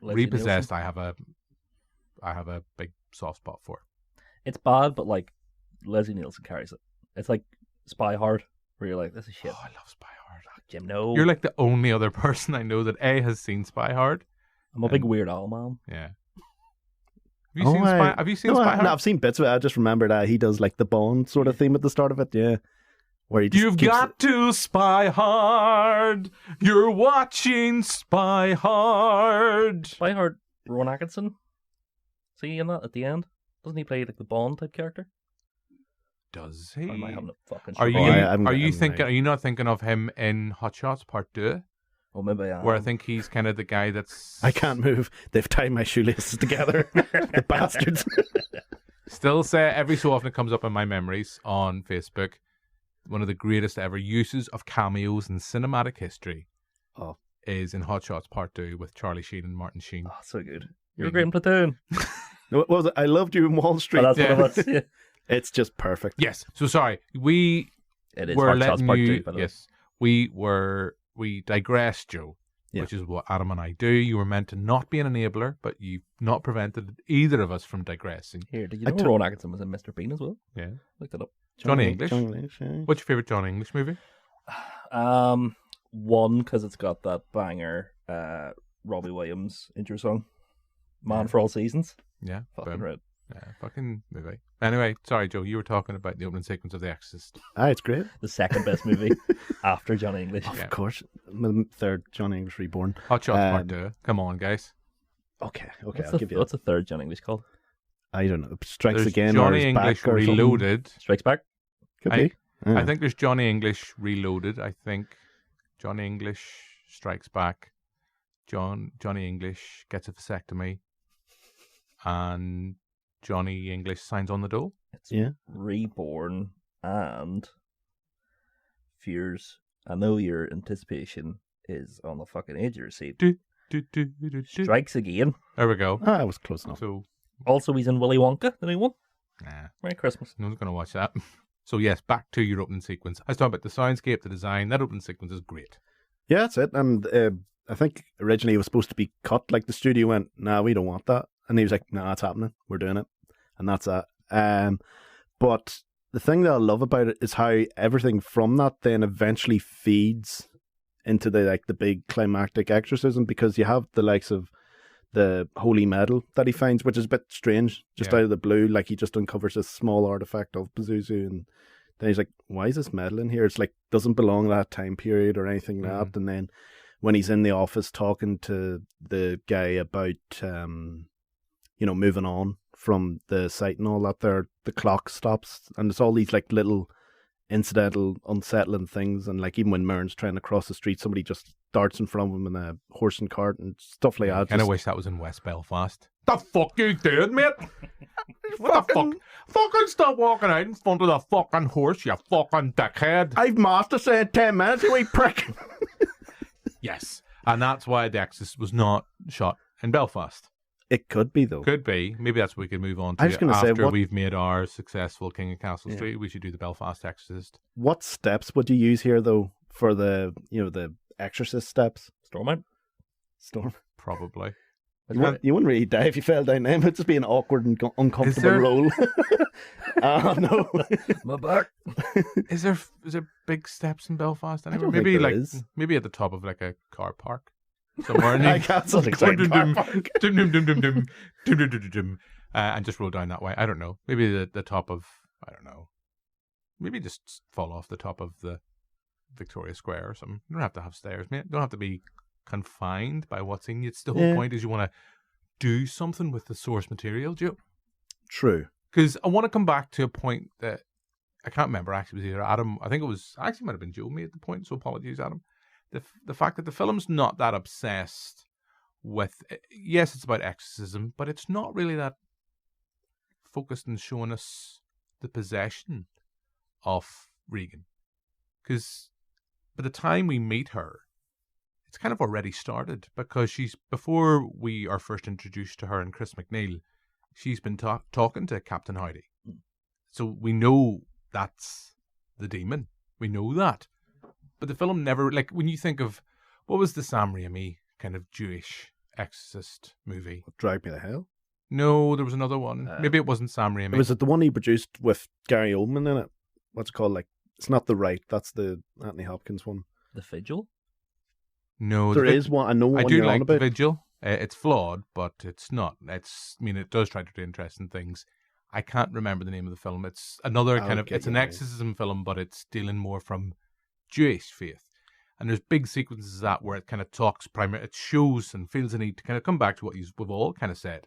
Repossessed, I have a big soft spot for. It's bad, but like Leslie Nielsen carries it. It's like Spy Hard, where you're like, this is shit. Oh, I love Spy Hard. Jim, no. You're like the only other person I know that has seen Spy Hard. I'm a big Weird Al man. Yeah. Have you seen Spy Hard? No, I've seen bits of it. I just remember that he does like the Bond sort of theme at the start of it. Yeah. Where he just You've keeps... got to spy hard. You're watching Spy Hard. Spy Hard, Rowan Atkinson. See in that at the end? Doesn't he play like the Bond type character? Does he? Or am I having a fucking Are you? shit? Are you not thinking of him in Hot Shots Part 2? Oh, maybe I am. Where I think he's kind of the guy that's... I can't move. They've tied my shoelaces together. The bastards. Still say every so often it comes up in my memories on Facebook. One of the greatest ever uses of cameos in cinematic history is in Hot Shots Part 2 with Charlie Sheen and Martin Sheen. Oh, so good. You're great in Platoon. No, what was it? I Loved You in Wall Street. Oh, that's what it was. Yeah. It's just perfect. Yes. So sorry. We It is were Hot Shots letting Part you... 2, by the way. Yes. We digressed, Joe, which is what Adam and I do. You were meant to not be an enabler, but you've not prevented either of us from digressing. Here, did you know Rowan Atkinson was in Mr. Bean as well? Yeah. Looked it up. Johnny English. Johnny English, yeah. What's your favourite Johnny English movie? One, because it's got that banger Robbie Williams intro song. Man for All Seasons. Yeah. Fucking boom. right. Yeah, fucking movie. Anyway, sorry, Joe, you were talking about the opening sequence of The Exorcist. It's great. The second best movie after Johnny English. Of course. My third Johnny English Reborn. Hot Shots Part 2. Come on, guys. Okay, I'll give you what's the third Johnny English called? I don't know. Strikes There's Again Johnny or English Back or Reloaded. Strikes Back? Could be. I think there's Johnny English Reloaded. I think Johnny English Strikes Back. Johnny English gets a vasectomy. And Johnny English signs on the dole. It's Reborn and Fears. I know your anticipation is on the fucking edge of your seat. Strikes Again. There we go. I was close enough. So, also, he's in Willy Wonka, the new one. Nah. Merry Christmas. No one's going to watch that. So, yes, back to your opening sequence. I was talking about the soundscape, the design. That opening sequence is great. Yeah, that's it. And I think originally it was supposed to be cut. Like the studio went, nah, we don't want that. And he was like, nah, it's happening. We're doing it. And that's that. But the thing that I love about it is how everything from that then eventually feeds into the big climactic exorcism, because you have the likes of the holy medal that he finds, which is a bit strange, just out of the blue. Like he just uncovers this small artifact of Pazuzu, and then he's like, why is this medal in here? It's like, doesn't belong to that time period or anything like that. And then when he's in the office talking to the guy about, moving on from the site and all that, the clock stops, and it's all these like little incidental unsettling things. And like even when Merrin's trying to cross the street, somebody just darts in front of him in a horse and cart and stuff like that. I kind of wish that was in West Belfast. The fuck you did, mate? What the fuck? Fucking stop walking out in front of the fucking horse, you fucking dickhead. I've master said 10 minutes, you wee prick. Yes. And that's why The Exorcist was not shot in Belfast. It could be, though. Could be. Maybe that's what we could move on to. I was gonna say, after we've made our successful King of Castle Yeah. Street, we should do the Belfast Exorcist. What steps would you use here, though, for the Exorcist steps? Storm. Probably. You wouldn't really die if you fell down there. It would just be an awkward and uncomfortable roll. Oh, no. My back. Is there big steps in Belfast anywhere? don't think Maybe there like is. maybe at the top of like a car park somewhere. And I cancelled the car park. And just roll down that way. I don't know. Maybe the top of, I don't know. Maybe just fall off the top of the Victoria Square or something. You don't have to have stairs, mate. You don't have to be confined by what's in you. It's the whole point is you want to do something with the source material, Joe. True. Because I want to come back to a point that I can't remember. Actually, it was either Adam. I think it was actually might have been Joe made the point. So apologies, Adam. The fact that the film's not that obsessed with. Yes, it's about exorcism, but it's not really that focused on showing us the possession of Regan. Because by the time we meet her, it's kind of already started, because before we are first introduced to her and Chris McNeil, she's been talking to Captain Howdy. So we know that's the demon. We know that. But the film never, like, when you think of, what was the Sam Raimi kind of Jewish exorcist movie? Drag Me to Hell? No, there was another one. Maybe it wasn't Sam Raimi. Was it the one he produced with Gary Oldman in it? What's it called? Like, it's not The Rite. That's the Anthony Hopkins one. The Vigil? No, there is one. I know what you're on about. The Vigil. It's flawed, but it's not. It does try to do interesting things. I can't remember the name of the film. It's another it's an exorcism film, but it's dealing more from Jewish faith. And there's big sequences of that where it kind of talks it shows and feels the need to kind of come back to what we've all kind of said,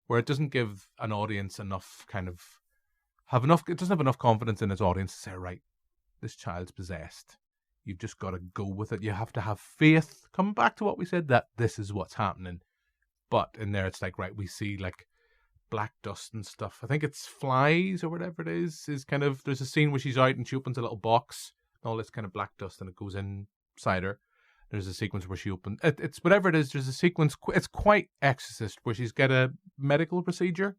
where it doesn't give an audience enough it doesn't have enough confidence in its audience to say, right, this child's possessed. You've just got to go with it. You have to have faith. Come back to what we said, that this is what's happening. But in there, it's like, right, we see like black dust and stuff. I think it's flies or whatever it is kind of, there's a scene where she's out and she opens a little box and all this kind of black dust and it goes inside her. There's a sequence where she opens, it's whatever it is, there's a sequence, it's quite Exorcist, where she's got a medical procedure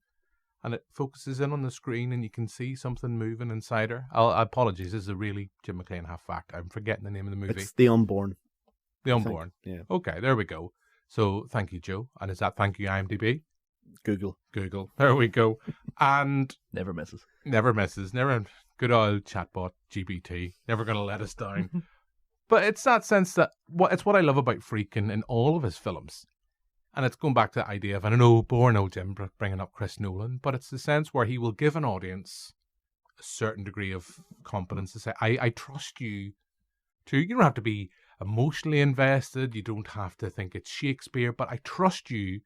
and it focuses in on the screen and you can see something moving inside her. Apologies, this is a really Jim McClean half fact. I'm forgetting the name of the movie. It's The Unborn. The Unborn. Yeah. Okay, there we go. So thank you, Joe. And is that thank you, IMDb? Google. There we go. And never misses. Never good old chatbot GBT. Never going to let us down. But it's that sense that it's what I love about Friedkin in all of his films. And it's going back to the idea of, I don't know, boring old Jim bringing up Chris Nolan, but it's the sense where he will give an audience a certain degree of competence to say, I trust you to, you don't have to be emotionally invested, you don't have to think it's Shakespeare, but I trust you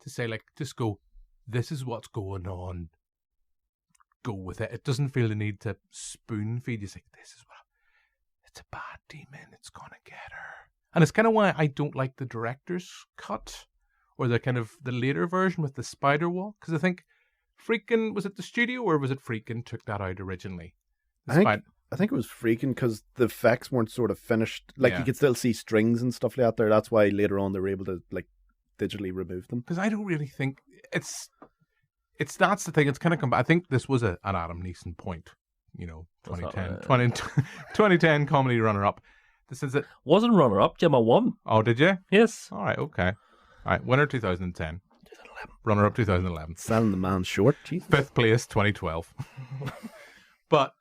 to say, like, just go, this is what's going on. Go with it. It doesn't feel the need to spoon feed you. Say, this is what, it's a bad demon, it's gonna get her. And it's kind of why I don't like the director's cut, or the kind of the later version with the spider walk, because I think Friedkin, was it the studio or was it Friedkin took that out originally? I think it was Friedkin, because the effects weren't sort of finished. Like, you could still see strings and stuff like that there. That's why later on they were able to like digitally remove them. Because I don't really think it's that's the thing. It's kind of I think this was an Adam Neeson point. 2010 comedy runner-up. This is it. Wasn't runner-up, Jim. I won. Oh, did you? Yes. All right. Okay. All right, winner 2010. 2011. Runner-up 2011. Selling the man short. Jesus. 5th place 2012. But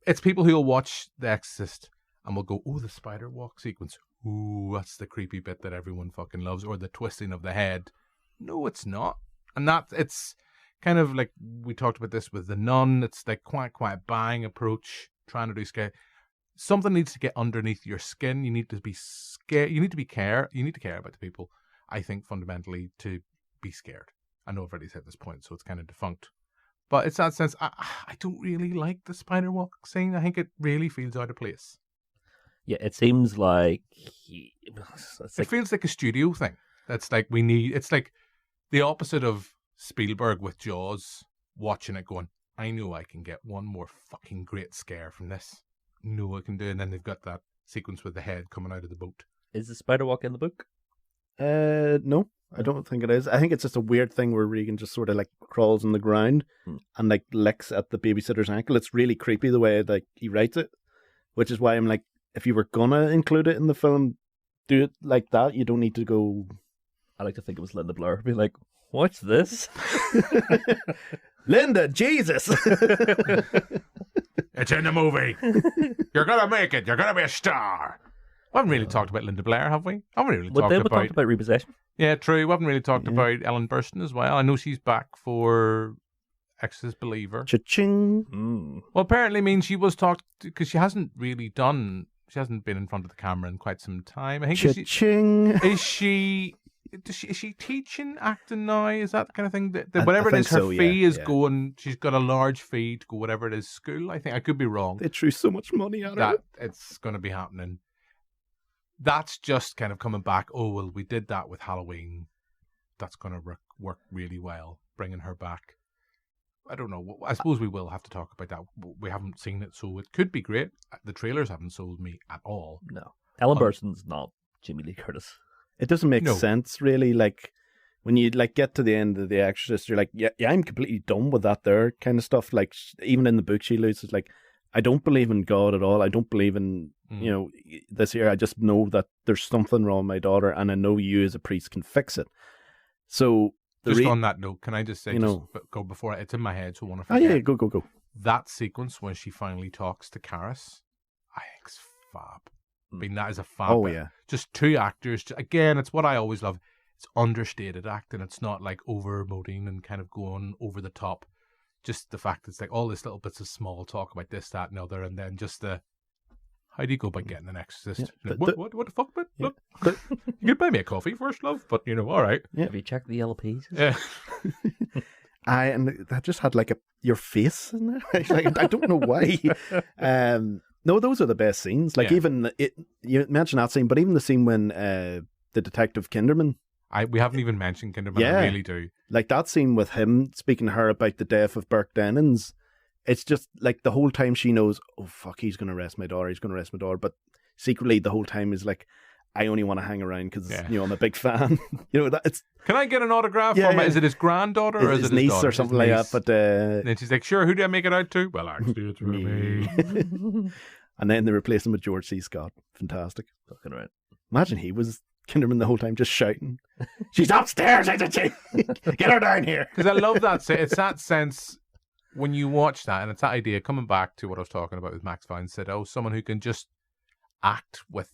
it's people who will watch The Exorcist and will go, oh, the spider walk sequence. Ooh, that's the creepy bit that everyone fucking loves. Or the twisting of the head. No, it's not. And it's kind of like, we talked about this with The Nun. It's like quiet bang approach, trying to do scare. Something needs to get underneath your skin. You need to be scared. You need to care about the people. I think fundamentally to be scared. I know I've already said this point, so it's kind of defunct. But it's that sense, I don't really like the spider walk scene. I think it really feels out of place. Yeah, it seems like... It feels like a studio thing. That's like, it's like the opposite of Spielberg with Jaws, watching it going, I know I can get one more fucking great scare from this. No, I can do. And then they've got that sequence with the head coming out of the boat. Is the spider walk in the book? No. I don't think it is. I think it's just a weird thing where Regan just sort of like crawls on the ground and like licks at the babysitter's ankle. It's really creepy the way like he writes it, which is why I'm like, if you were gonna include it in the film, do it like that. You don't need to go. I like to think it was Linda Blair. Be like, what's this? Linda, Jesus! It's in the movie. You're gonna make it. You're gonna be a star. We haven't really talked about Linda Blair, have we? I haven't really talked about repossession. Yeah, true. We haven't really talked about Ellen Burstyn as well. I know she's back for Exorcist Believer. Cha-ching. Well, apparently means she was talked because she hasn't really done. She hasn't been in front of the camera in quite some time. I think. Cha-ching. Is she teaching acting now? Is that the kind of thing that whatever it is, her fee is going. She's got a large fee to go whatever it is school. I think I could be wrong. They threw so much money at her. It's going to be happening. That's just kind of coming back. Oh well, we did that with Halloween. That's going to work really well, bringing her back. I don't know. I suppose we will have to talk about that. We haven't seen it, so it could be great. The trailers haven't sold me at all. No, Ellen Burstyn's not Jamie Lee Curtis. It doesn't make sense, really. Like, when you like get to the end of The Exorcist, you're like, yeah, I'm completely done with that there kind of stuff. Like, even in the book she loses, like, I don't believe in God at all. I don't believe in, you know, this here. I just know that there's something wrong with my daughter, and I know you as a priest can fix it. So, just on that note, can I just say, go before it's in my head, so I want to forget. Oh, yeah, go. That sequence when she finally talks to Karis, I think's fab. I mean, that is a fab. Oh, yeah. Just two actors. Again, it's what I always love. It's understated acting. It's not like over-emoting and kind of going over the top. Just the fact it's like all this little bits of small talk about this, that, and other, and then just the, how do you go about getting an exorcist? Yeah, what the fuck, man? Yeah. Look, you could buy me a coffee first, love, but, you know, all right. Yeah. Have you checked the LPs? Yeah. And that just had like your face in there. Like, I don't know why. No, those are the best scenes. Like even you mentioned that scene, but even the scene when the detective Kinderman. We haven't even mentioned Kinderman. Yeah. I really do. Like that scene with him speaking to her about the death of Burke Dennings. It's just like the whole time she knows, oh fuck, he's going to arrest my daughter. He's going to arrest my daughter. But secretly, the whole time is like, I only want to hang around because you know I'm a big fan. You know it's. Can I get an autograph from it? Is it his granddaughter or is it his niece daughter? Or something like that? But and then she's like, sure, who do I make it out to? Well, actually, it's me. And then they replaced him with George C. Scott. Fantastic. Fucking right. Imagine he was Kinderman the whole time, just shouting, "She's upstairs, isn't she? Get her down here!" Because I love that. It's that sense when you watch that, and it's that idea coming back to what I was talking about with Max von Sydow, someone who can just act with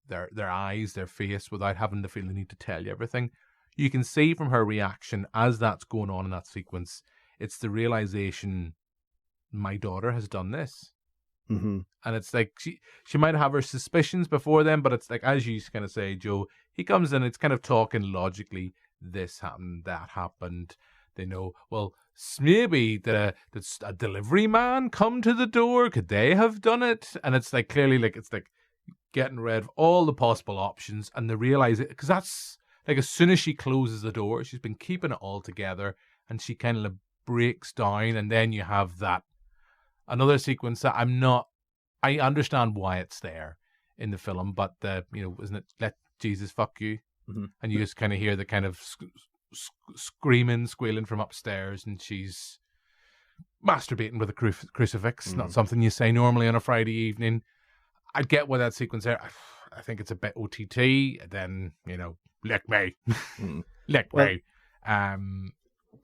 their eyes, their face, without having to feel the need to tell you everything. You can see from her reaction as that's going on in that sequence, it's the realization, my daughter has done this. Mm-hmm. And it's like she might have her suspicions before then, but it's like, as you kind of say, Joe, he comes in, it's kind of talking logically, this happened, that happened. They know, well, maybe did a delivery man come to the door? Could they have done it? And it's like clearly like it's like getting rid of all the possible options, and they realize it because that's like as soon as she closes the door, she's been keeping it all together, and she kind of breaks down, and then you have that another sequence that I understand why it's there in the film, but isn't it let Jesus fuck you? Mm-hmm. And you just kind of hear the kind of screaming, squealing from upstairs, and she's masturbating with a crucifix. Mm-hmm. Not something you say normally on a Friday evening. I get why that sequence there. I think it's a bit OTT. Then lick me, lick me.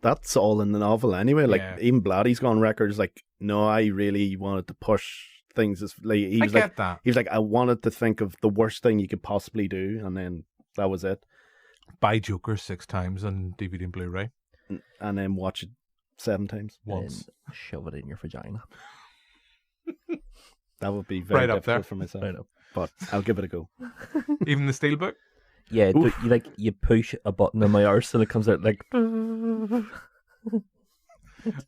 That's all in the novel anyway. Like even Blatty's gone records. Like, no, I really wanted to push things. He was like, I wanted to think of the worst thing you could possibly do, and then that was it. Buy Joker 6 times on DVD and Blu-ray, and then watch it 7 times once. And shove it in your vagina. That would be very right difficult for myself. Right up. But I'll give it a go. Even the steelbook. Yeah, you push a button in my arse and it comes out like. And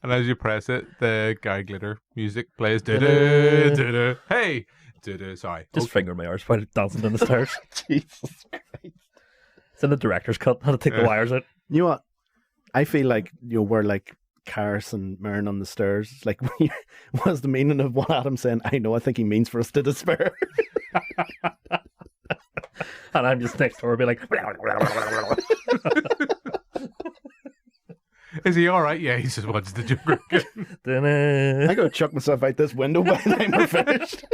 as you press it, the Guy Glitter music plays. Hey, sorry. Just finger my arse while dancing down the stairs. Jesus Christ! It's in the director's cut. How to take the wires out. You know what? I feel like we're like Karis and Merrin on the stairs. It's like, what's the meaning of what Adam's saying? I know. I think he means for us to despair. And I'm just next door, be like, Is he all right? Yeah, he just watches the Joker again. "Dunno." I gotta chuck myself out this window by the time we're finished.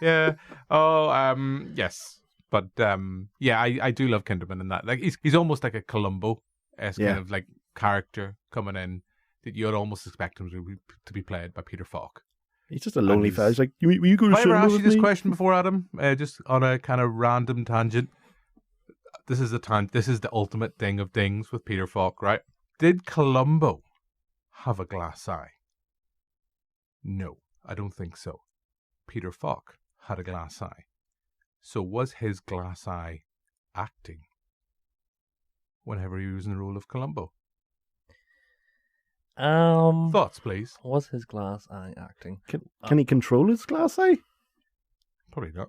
Yeah. Oh, yes. But yeah, I do love Kinderman in that. Like he's almost like a Columbo-esque kind of like character coming in that you'd almost expect him to be played by Peter Falk. He's just a lonely fella. He's like, will you go to Have I ever cinema asked you with this me? question before, Adam? Just on a kind of random tangent. This is the ultimate ding of dings with Peter Falk, right? Did Columbo have a glass eye? No, I don't think so. Peter Falk had a glass eye. So was his glass eye acting whenever he was in the role of Columbo? Thoughts, please. Was his glass eye acting? Can he control his glass eye? Probably not.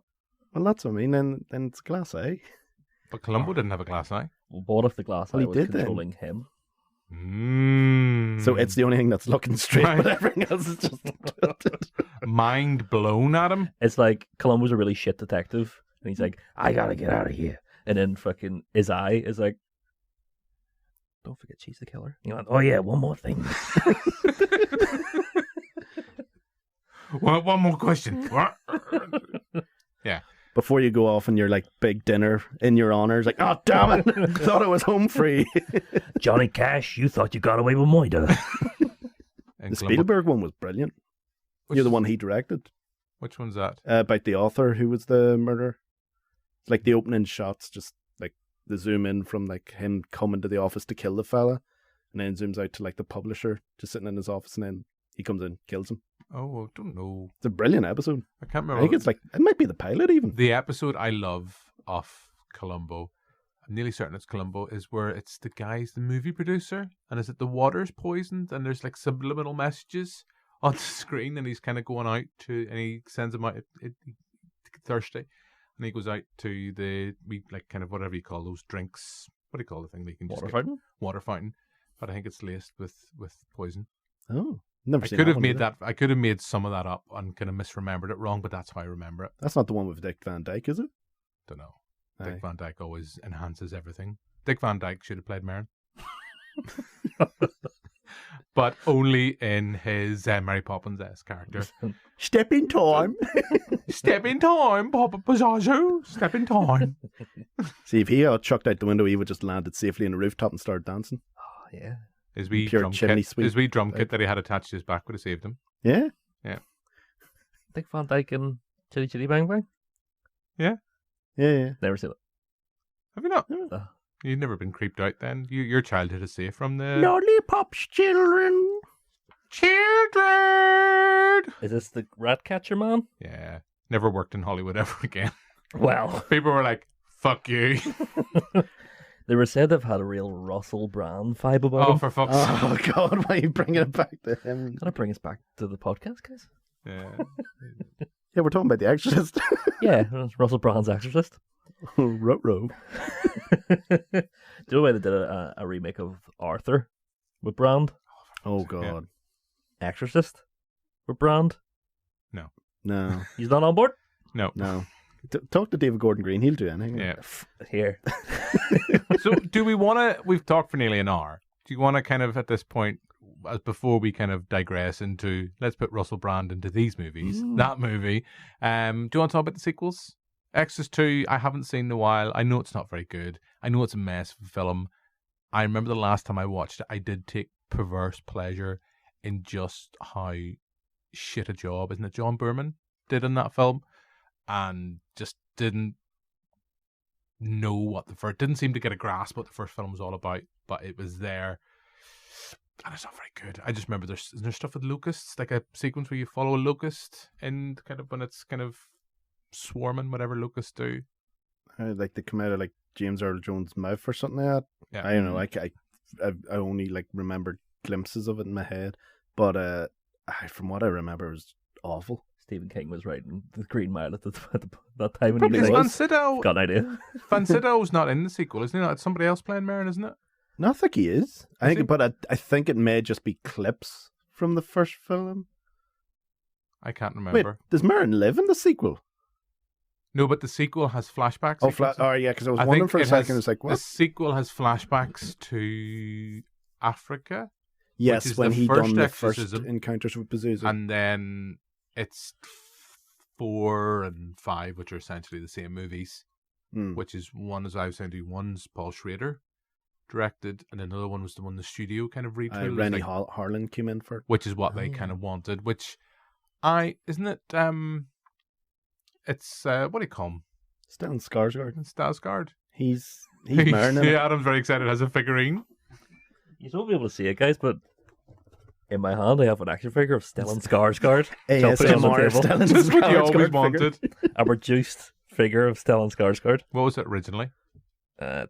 Well, that's what I mean. Then it's glass eye. But Columbo didn't have a glass eye. Well, what if the glass Well, eye he was did then. controlling him? So it's the only thing that's looking straight, Right. but everything else is just tilted. Mind blown, Adam. It's like Columbo's a really shit detective, and he's like, I gotta get out of here. And then fucking his eye is like, don't forget she's the killer. He went, oh yeah, one more thing. Well, one more question. Yeah. Before you go off on your like big dinner in your honor, it's like, oh damn it, thought I was home free. Johnny Cash, you thought you got away with murder. And The Spielberg one was brilliant. You're the one he directed. Which one's that? About the author who was the murderer. It's like the opening shots, just like the zoom in from like him coming to the office to kill the fella, and then zooms out to like the publisher just sitting in his office, and then he comes in, kills him. Oh, I don't know. It's a brilliant episode. I can't remember. I think it's like, it might be the pilot even. The episode I love of Columbo, I'm nearly certain it's Columbo, is where it's the guy's the movie producer, and is it the water's poisoned, and there's like subliminal messages on the screen, and he's kind of going out to, and he sends him out thirsty, and he goes out to the like kind of whatever you call those drinks. What do you call the thing that you can just Water get? fountain? Water fountain, but I think it's laced with poison. Oh, never I seen could that have one made either. that. I could have made some of that up and kind of misremembered it wrong, but that's how I remember it. That's not the one with Dick Van Dyke, is it? Don't know. Aye. Dick Van Dyke always enhances everything. Dick Van Dyke should have played Merrin. But only in his Mary Poppins-esque character. Step in time. Step in time, Papa Pizzazzo. Step in time. See, if he got chucked out the window, he would just landed safely on the rooftop and started dancing. Oh, yeah. His wee Pure drum chimney kit, sweep. his wee drum kit that he had attached to his back would have saved him. Yeah. Dick Van Dyke and Chitty Chitty Bang Bang? Yeah, yeah. Never seen it. Have you not? Oh. You've never been creeped out then? Your childhood is safe from the... Lollipops, children. Children! Is this the rat catcher man? Yeah. Never worked in Hollywood ever again. Well, People were like, fuck you. they were said they've had a real Russell Brand vibe about Oh, him. for fuck's sake. Oh, God, why are you bringing it back to him? Gotta bring us back to the podcast, guys. Yeah. Yeah, we're talking about The Exorcist. Yeah, it was Russell Brand's Exorcist. Ruh-roh. Do you know why they did a remake of Arthur with Brand? Oh, God. Exorcist with Brand? No, He's not on board? No. no. Talk to David Gordon Green. He'll do anything. Yeah. Here. So do we want to, we've talked for nearly an hour. Do you want to kind of at this point, as before we kind of digress into, let's put Russell Brand into these movies, that movie. Do you want to talk about the sequels? Exorcist 2, I haven't seen in a while. I know it's not very good. I know it's a mess of a film. I remember the last time I watched it, I did take perverse pleasure in just how shit a job, isn't it, John Boorman did in that film, and just didn't know what the first, didn't seem to get a grasp what the first film was all about, but it was there, and it's not very good. I just remember there's stuff with locusts, like a sequence where you follow a locust, and kind of when it's kind of swarming, whatever locusts do. Like they come out of like James Earl Jones' mouth or something like that. Yeah. I don't know. I only like remember glimpses of it in my head, but from what I remember, it was awful. Stephen King was writing The Green Mile at that time. Probably When he Van was Sydow, got an idea. Van Sydow's not in the sequel, isn't he? It's somebody else playing Merrin, isn't it? No, I think he is. I think, he? but I think it may just be clips from the first film. I can't Wait, remember. does Merrin live in the sequel? No, but the sequel has flashbacks. Because I was wondering for a second. It's like, what? The sequel has flashbacks to Africa. Yes, when he done the first exorcism, encounters with Pazuzu. and then it's 4 and 5, which are essentially the same movies. Which is one, as I was saying to you, one's Paul Schrader directed, and another one was the one the studio kind of retweeted. Rennie Harlan came in for it. Which is what they kind of wanted. Which isn't it? It's what do you call him? Stellan Skarsgård. It's Skarsgård. He's Merrin. Yeah, Adam's very excited. Has a figurine. You won't be able to see it, guys, but in my hand I have an action figure of Stellan Skarsgård. ASMR Stellan Just what you Skarsgård always figure. wanted. A reduced figure of Stellan Skarsgård. What was it originally?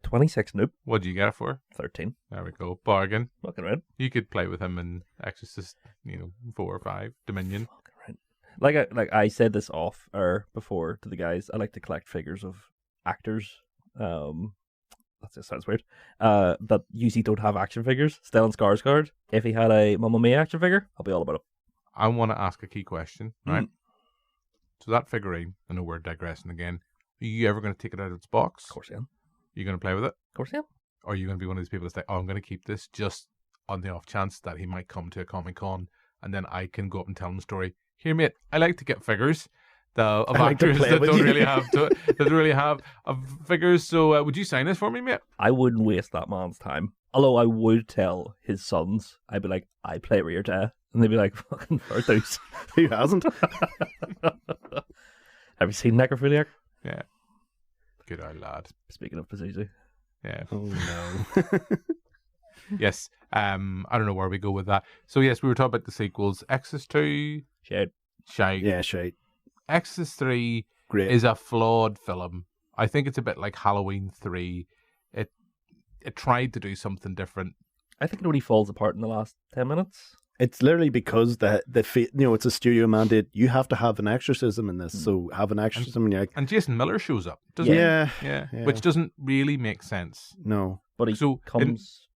26, nope. What did you get it for? 13. There we go. Bargain. Fucking right. You could play with him in Exorcist, 4 or 5, Dominion. Fucking right. Like I said this off or before to the guys, I like to collect figures of actors. That just sounds weird. That usually don't have action figures. Stellan Skarsgård, if he had a Mamma Mia action figure, I'll be all about it. I want to ask a key question, right? So that figurine, I know we're digressing again. Are you ever going to take it out of its box? Of course I am. You going to play with it? Of course I am. Or are you going to be one of these people that say, I'm going to keep this just on the off chance that he might come to a Comic-Con and then I can go up and tell him the story. Here, mate, I like to get figures of actors that don't really have figures. So would you sign this for me, mate? I wouldn't waste that man's time. Although I would tell his sons, I'd be like, I play Rear Day. And they'd be like, fucking Virtus. Who hasn't? Have you seen Necrophiliac? Yeah. Good old lad. Speaking of Pazuzu. Yeah. Oh, no. Yes. I don't know where we go with that. So, yes, we were talking about the sequels. Exorcist 2. Shite. Yeah, shite. Exorcist 3 Great. is a flawed film. I think it's a bit like Halloween 3. It tried to do something different. I think it only falls apart in the last 10 minutes. It's literally because it's a studio mandate. You have to have an exorcism in this, so have an exorcism. And Jason Miller shows up, doesn't he? Yeah. Which doesn't really make sense. No, but he comes.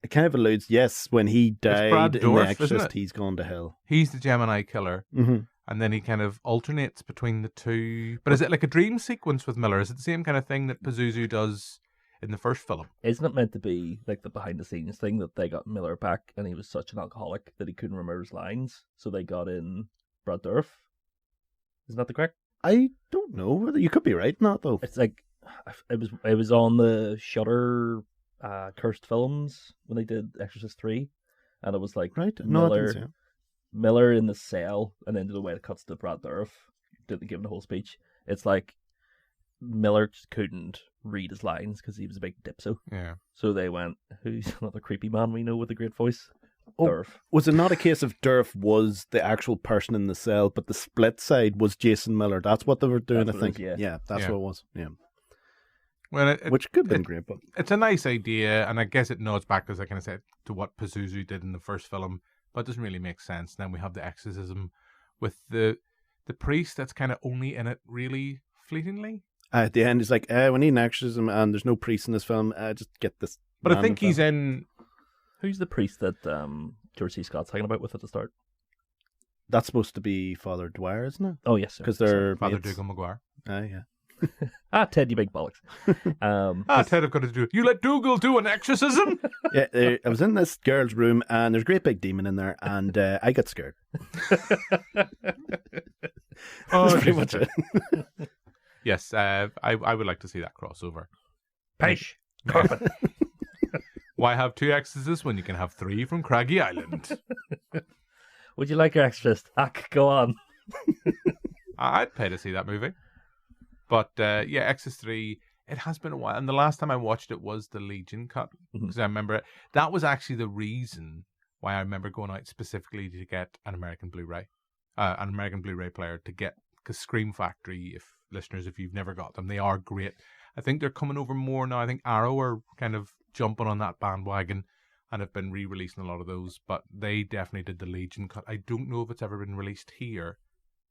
It kind of alludes. Yes, when he died in The Dourif, Exorcist, he's gone to hell. He's the Gemini killer, and then he kind of alternates between the two. But is it like a dream sequence with Miller? Is it the same kind of thing that Pazuzu does in the first film? Isn't it meant to be like the behind the scenes thing that they got Miller back and he was such an alcoholic that he couldn't remember his lines, so they got in Brad Dourif? Isn't that the correct? I don't know. You could be right, not though. It's like it was on the Shudder cursed films when they did Exorcist 3, and it was like Miller in the cell, and then the way it cuts to Brad Dourif, didn't give him the whole speech. It's like Miller just couldn't read his lines because he was a big dipso. Yeah. So they went, who's another creepy man we know with a great voice? Oh, Dourif. Was it not a case of Dourif was the actual person in the cell, but the split side was Jason Miller? That's what they were doing, I think. Yeah, that's what it was. Yeah. Well, which could have been great, but it's a nice idea, and I guess it nods back, as I kind of said, to what Pazuzu did in the first film, but it doesn't really make sense. Then we have the exorcism with the priest that's kind of only in it really fleetingly. At the end, he's like, we need an exorcism, and there's no priest in this film. Just get this. But I think he's in. Who's the priest that George C. Scott's hanging about with at the start? That's supposed to be Father Dwyer, isn't it? Oh, yes. Because they're Father Dougal Maguire. Yeah. Ted, you big bollocks. Ted, I've got to do. You let Dougal do an exorcism? Yeah, I was in this girl's room, and there's a great big demon in there, and I got scared. That's pretty much it. Yes, I would like to see that crossover. Pish. Corbin. Why have 2 exorcists when you can have 3 from Craggy Island? Would you like your exorcist? Go on. I'd pay to see that movie. But Exorcist 3, it has been a while. And the last time I watched it was the Legion cut. Because I remember that was actually the reason why I remember going out specifically to get an American Blu-ray player to get. Because Scream Factory, if you've never got them, they are great. I think they're coming over more now. I think Arrow are kind of jumping on that bandwagon and have been re-releasing a lot of those. But they definitely did the Legion cut. I don't know if it's ever been released here.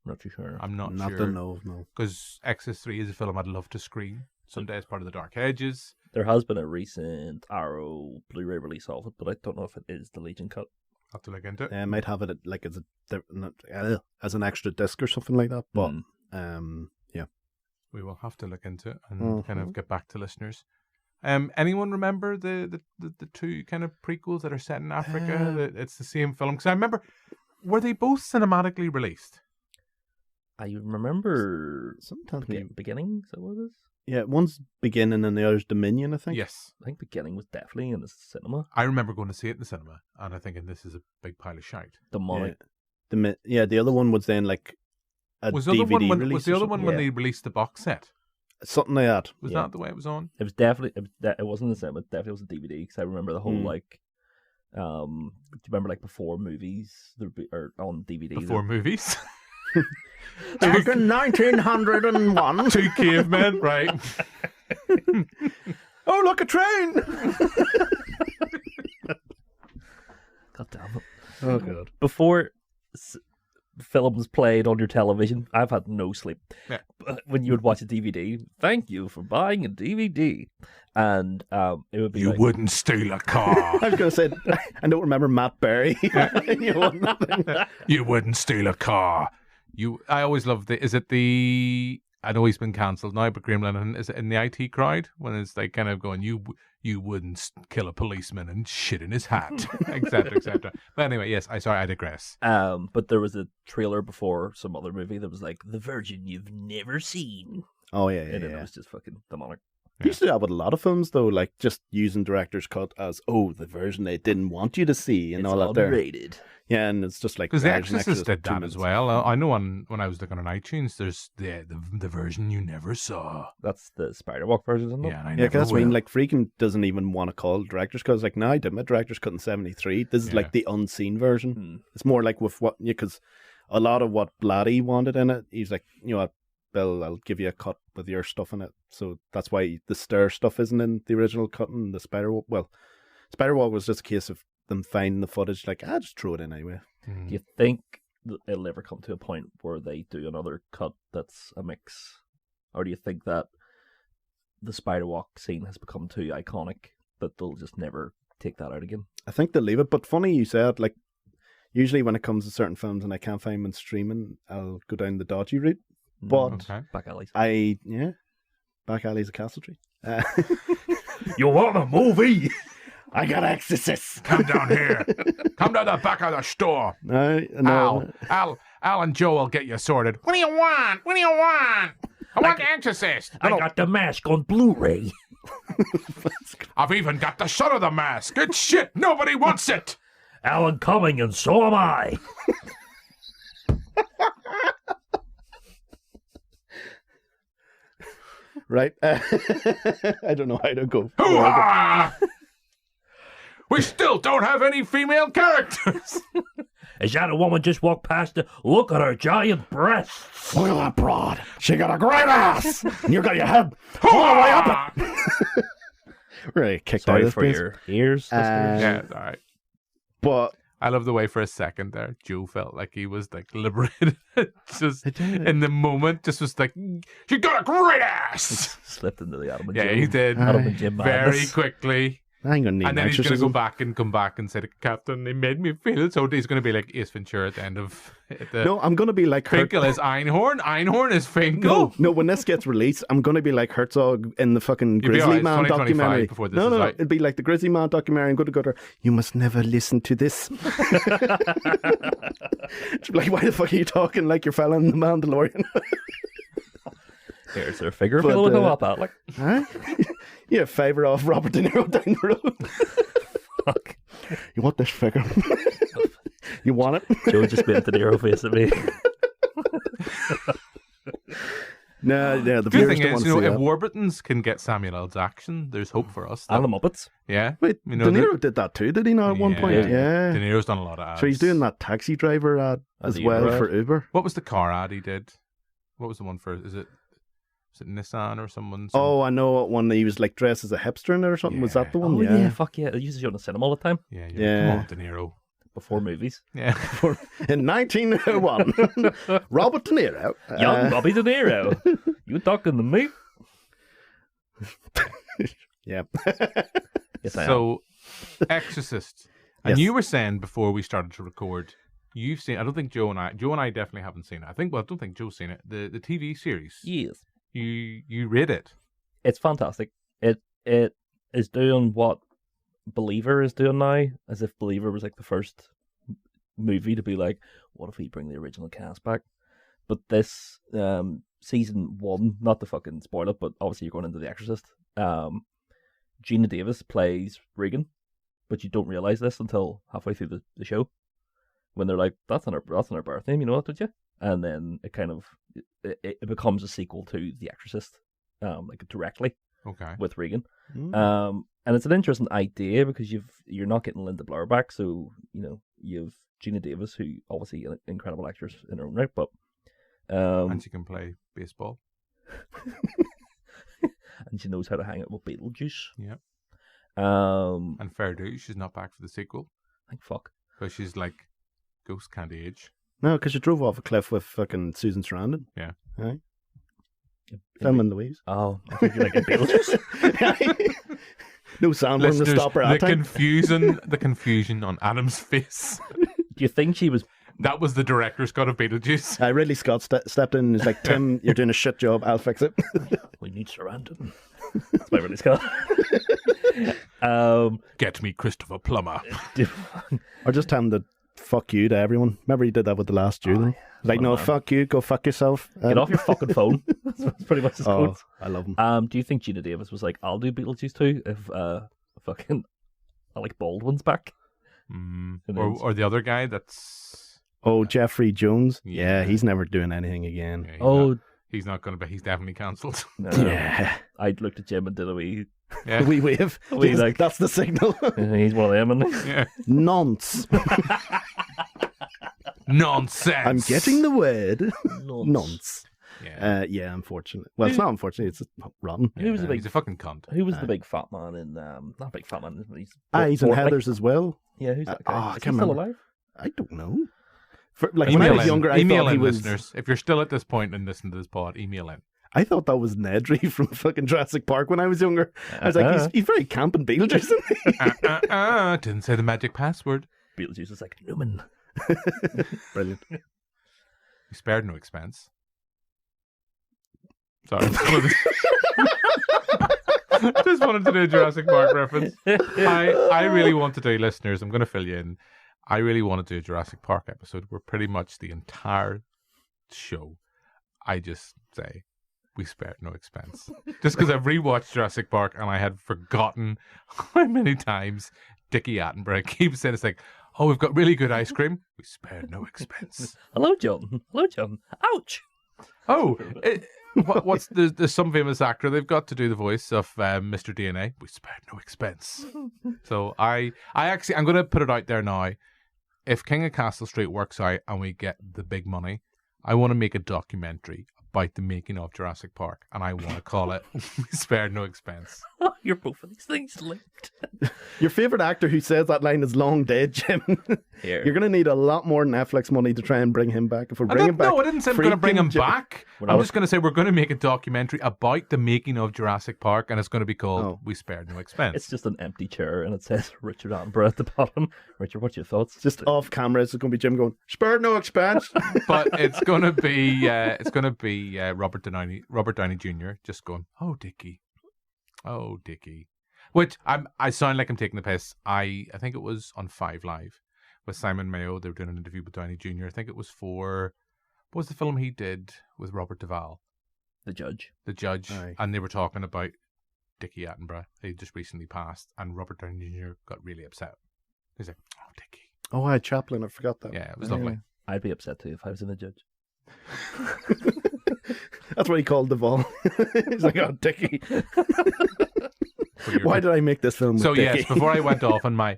Not too sure. I'm not sure. To know, no. Because Exorcist 3 is a film I'd love to screen someday as part of the Dark Ages. There has been a recent Arrow Blu-ray release of it, but I don't know if it is the Legion cut. Have to look into it. I might have it like as an extra disc or something like that. But yeah. We will have to look into it and kind of get back to listeners. Anyone remember the two kind of prequels that are set in Africa? It's the same film. Because I remember, were they both cinematically released? I remember Sometimes beginning. Is that what it is? Yeah, one's Beginning and the other's Dominion, I think. Yes. I think beginning was definitely in the cinema. I remember going to see it in the cinema and I thinking this is a big pile of shite. Demonic. The other one was then like a DVD release. Was the other one when they released the box set? Something like that. Was that the way it was on? It was definitely. It wasn't the cinema. It definitely was a DVD because I remember the whole like. Do you remember like before movies or on DVD? Before movies. Back in 1901. Two cavemen, right? Oh, look, a train! God damn it. Oh, God. Before films played on your television, I've had no sleep. Yeah. But when you would watch a DVD, thank you for buying a DVD. And it would be You like, wouldn't steal a car. I was going to say, I don't remember Matt Berry. You wouldn't steal a car. I always love I know he's been cancelled now, but Graham Lennon, is it in the IT crowd when it's like kind of going, you wouldn't kill a policeman and shit in his hat, etc., etc. But anyway, yes, I digress. But there was a trailer before some other movie that was like The Virgin You've Never Seen. Oh, yeah. And it was just fucking demonic. You used to do that with a lot of films, though, like just using director's cut as, the version they didn't want you to see and it's all that there. unrated. Yeah, and it's just like... Because The Exorcist did that as well. I know when I was looking on iTunes, there's the version you never saw. That's the Spider-Walk version, isn't it? Yeah, and I Yeah, never because I will. mean, like, Friedkin doesn't even want to call it director's cut. It's like, no, I did my director's cut in 73. This is like the unseen version. It's more like with what... Because a lot of what Blatty wanted in it, he's like, you know what, Bill, I'll give you a cut with your stuff in it. So that's why the Stir stuff isn't in the original cut, and the Spider-Walk... Well, Spider-Walk was just a case of them finding the footage, like, just throw it in anyway. Do you think it'll ever come to a point where they do another cut that's a mix? Or do you think that the Spider-Walk scene has become too iconic that they'll just never take that out again? I think they'll leave it, but funny you said, like, usually when it comes to certain films and I can't find them in streaming, I'll go down the Dodgy route. But Back alleys. Back alleys of Castletree. You want a movie? I got Exorcist. Come down here. Come to the back of the store. No. Al and Joe will get you sorted. What do you want? What do you want? I want the Exorcist. I got the mask on Blu-ray. I've even got the shot of the mask. Good shit. Nobody wants it. Alan Cumming, and so am I. Right. I don't know how to go. Hoo-ha! We still don't have any female characters. Is that a woman just walked past it? Look at her giant breasts. Look at that broad. She got a great ass. And you got your head all the way up it. Really kicked out Sorry of this for place. your ears, listeners. Yeah, it's all right. But I love the way for a second there, Joe felt like he was like liberated. Just in the moment, just was like, she got a great ass. Slipped into the Adam and Yeah, Jim. he did. Adam and Jim Very madness. quickly. I ain't gonna need And then an he's going to exorcism. come back and say to Captain, they made me feel so. He's going to be like Ace Ventura at the end of the... No, I'm gonna be like Finkel is Einhorn. Einhorn is Finkel. No, when this gets released, I'm going to be like Herzog in the fucking You'll be Grizzly alright, Man 2025 documentary. before this No, is out. it'd be like the Grizzly Man documentary. I'm going to go there. You must never listen to this. Like, why the fuck are you talking like you're fella in the Mandalorian? Here's their figure But, filling them up, Alec. Huh? Yeah, favour off Robert De Niro down the road. Fuck. You want this figure? You want it? Joe just made the Nero face at me. No, yeah, the The viewers thing don't is, want you to know, see if that. Warburton's can get Samuel L. Jackson, there's hope for us. And the Muppets. Yeah. Wait, You know, De Niro did that too, did he not, at one point? Yeah. De Niro's done a lot of ads. So he's doing that taxi driver ad as the well Uber ad? for Uber. What was the car ad he did? What was the one for? Is it Nissan or someone? Oh, I know what one. He was like dressed as a hipster in it or something. Was that the one? Oh, yeah, fuck yeah. It used to show in the cinema all the time. Yeah. Yeah. Come on, De Niro. Before movies. Yeah. In 1901, Robert De Niro. Young Bobby De Niro. You talking to me? Yeah. Yes, I am. So, Exorcist. And Yes. you were saying before we started to record, you've seen. I don't think Joe and I definitely haven't seen it. I don't think Joe's seen it. The TV series. Yes. You rate it. It's fantastic. It is doing what Believer is doing now, as if Believer was like the first movie to be like, what if we bring the original cast back? But this season 1, not to fucking spoil it, but obviously you're going into The Exorcist. Gina Davis plays Regan, but you don't realize this until halfway through the show, when they're like, that's on her birth name, you know that, don't you? And then it kind of it becomes a sequel to The Exorcist, like directly. Okay. With Regan. And it's an interesting idea because you're not getting Linda Blair back, so you've Gina Davis, who obviously an incredible actress in her own right, but and she can play baseball. And she knows how to hang out with Beetlejuice. Yep. And fair dues, she's not back for the sequel. Thank fuck. Because she's like, ghost can't age. No, because she drove off a cliff with fucking Susan Sarandon. Yeah. Right. Filming Louise. Oh, I think you're like a Beetlejuice. No soundboard to stop her. The confusion on Adam's face. Do you think she was? That was the director's cut of Beetlejuice. Ridley Scott stepped in and was like, Tim, you're doing a shit job. I'll fix it. We need Sarandon. That's my Ridley Scott. Get me Christopher Plummer. Or just tell him to fuck you to everyone. Remember he did that with The Last Duel? Like, no, fuck you, go fuck yourself. Get off your fucking phone. That's pretty much his quote. I love him. Do you think Gina Davis was like, I'll do Beetlejuice too if fucking Alec Baldwin's back? Or the other guy that's... Oh, Jeffrey Jones? Yeah, he's never doing anything again. Yeah, he's not going to be. He's definitely cancelled. No. Yeah. I looked at Jim and did a wee... Yeah. A wee wave. That's the signal. He's one of them, isn't he? Yeah. Nonce. Nonsense. I'm getting the word. Nonce. Yeah, unfortunate. Well, it's not unfortunate. It's rotten. He's a fucking cunt. Who was the big fat man in... not big fat man. He's in Heathers as well. Yeah, who's that guy? Is he still alive? I don't know. When I was younger, I thought he was... listeners. If you're still at this point and listening to this pod, email in. I thought that was Nedry from fucking Jurassic Park when I was younger. I was like, he's very camp and Beetlejuice, isn't he? Didn't say the magic password. Beetlejuice is like, Newman. Brilliant. We spared no expense. Sorry. Just wanted to do a Jurassic Park reference. I really want to do, listeners, I'm going to fill you in. I really want to do a Jurassic Park episode where pretty much the entire show, I just say, we spared no expense. Just because I've rewatched Jurassic Park and I had forgotten how many times Dickie Attenborough keeps saying, it's like, oh, we've got really good ice cream. We spared no expense. Hello, John. Hello, John. Ouch. Oh, there's some famous actor they've got to do the voice of Mr. DNA. We spared no expense. So I'm going to put it out there now. If King of Castle Street works out and we get the big money, I want to make a documentary about the making of Jurassic Park, and I want to call it "We Spared No Expense." You're both of these things linked. Your favourite actor who says that line is long dead, Jim. Here. You're going to need a lot more Netflix money to try and bring him back. If we bring him back, no, I didn't say we're going to bring him Jim. back. I'm just going to say we're going to make a documentary about the making of Jurassic Park, and it's going to be called "We Spared No Expense." It's just an empty chair, and it says Richard Attenborough at the bottom. Richard, what's your thoughts? Just off camera, it's going to be Jim going, "Spared no expense." But it's going to be Robert Downey Jr. just going, "Oh, Dickie. Oh, Dickie." Which I sound like I'm taking the piss. I think it was on 5 Live with Simon Mayo. They were doing an interview with Downey Jr. I think it was for, what was the film he did with Robert Duvall? The Judge. Aye. And they were talking about Dickie Attenborough. He just recently passed, and Robert Downey Jr. got really upset. He's like, "Oh, Dickie." Oh, I Chaplin. I forgot that. Yeah, it was lovely. I'd be upset too if I was in The Judge. That's what he called Duvall. He's like, "Oh, Dickie." Why did I make this film with Dickie? Yes, before I went off on my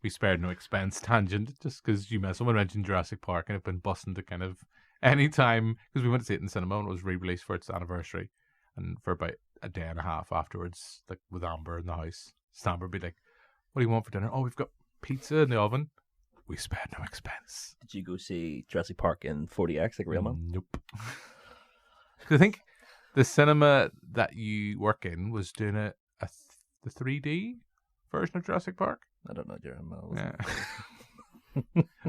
"we spared no expense" tangent, just because someone mentioned Jurassic Park and I've been busting to kind of any time, because we went to see it in the cinema and it was re-released for its anniversary, and for about a day and a half afterwards, like with Amber in the house, Amber would be like, "What do you want for dinner?" "Oh, we've got pizza in the oven." We spared no expense. Did you go see Jurassic Park in 40X like real man? Nope. I think the cinema that you work in was doing the 3D version of Jurassic Park. I don't know, Jeremy. Yeah.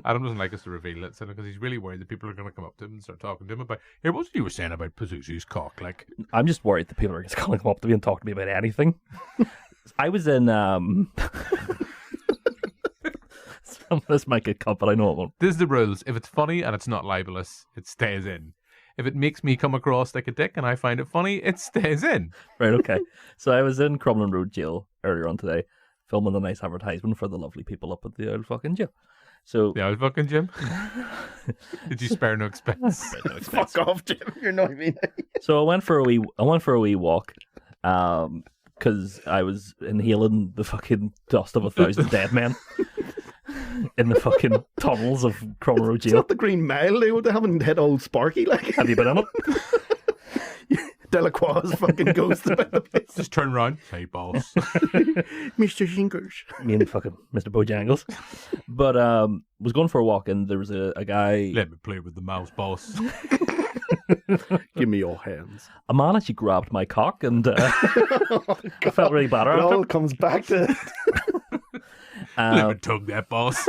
Adam doesn't like us to reveal it, because he's really worried that people are going to come up to him and start talking to him about, here, what you were saying about Pazuzu's cock, like. I'm just worried that people are just going to come up to me and talk to me about anything. I was in, this might get cut, but I know it won't. This is the rules. If it's funny and it's not libelous, it stays in. If it makes me come across like a dick and I find it funny, it stays in. Right, okay. So I was in Crumlin Road Jail earlier on today, filming a nice advertisement for the lovely people up at the old fucking jail. So the old fucking gym? Did you spare no expense? No expense. Fuck off, Jim. You're not even. So I went for a wee walk, because I was inhaling the fucking dust of 1,000 dead men in the fucking tunnels of Crumlin Road Jail. It's not the Green Mile. They haven't hit old Sparky. Like, have you been in it? Delacroix fucking ghost about the place. Just turn around. Hey, boss. Mr. Shinkers. Me and fucking Mr. Bojangles. But was going for a walk and there was a guy. Let me play with the mouse, boss. Give me your hands. A man actually grabbed my cock and I felt really bad. It all comes back to let me tug that, boss.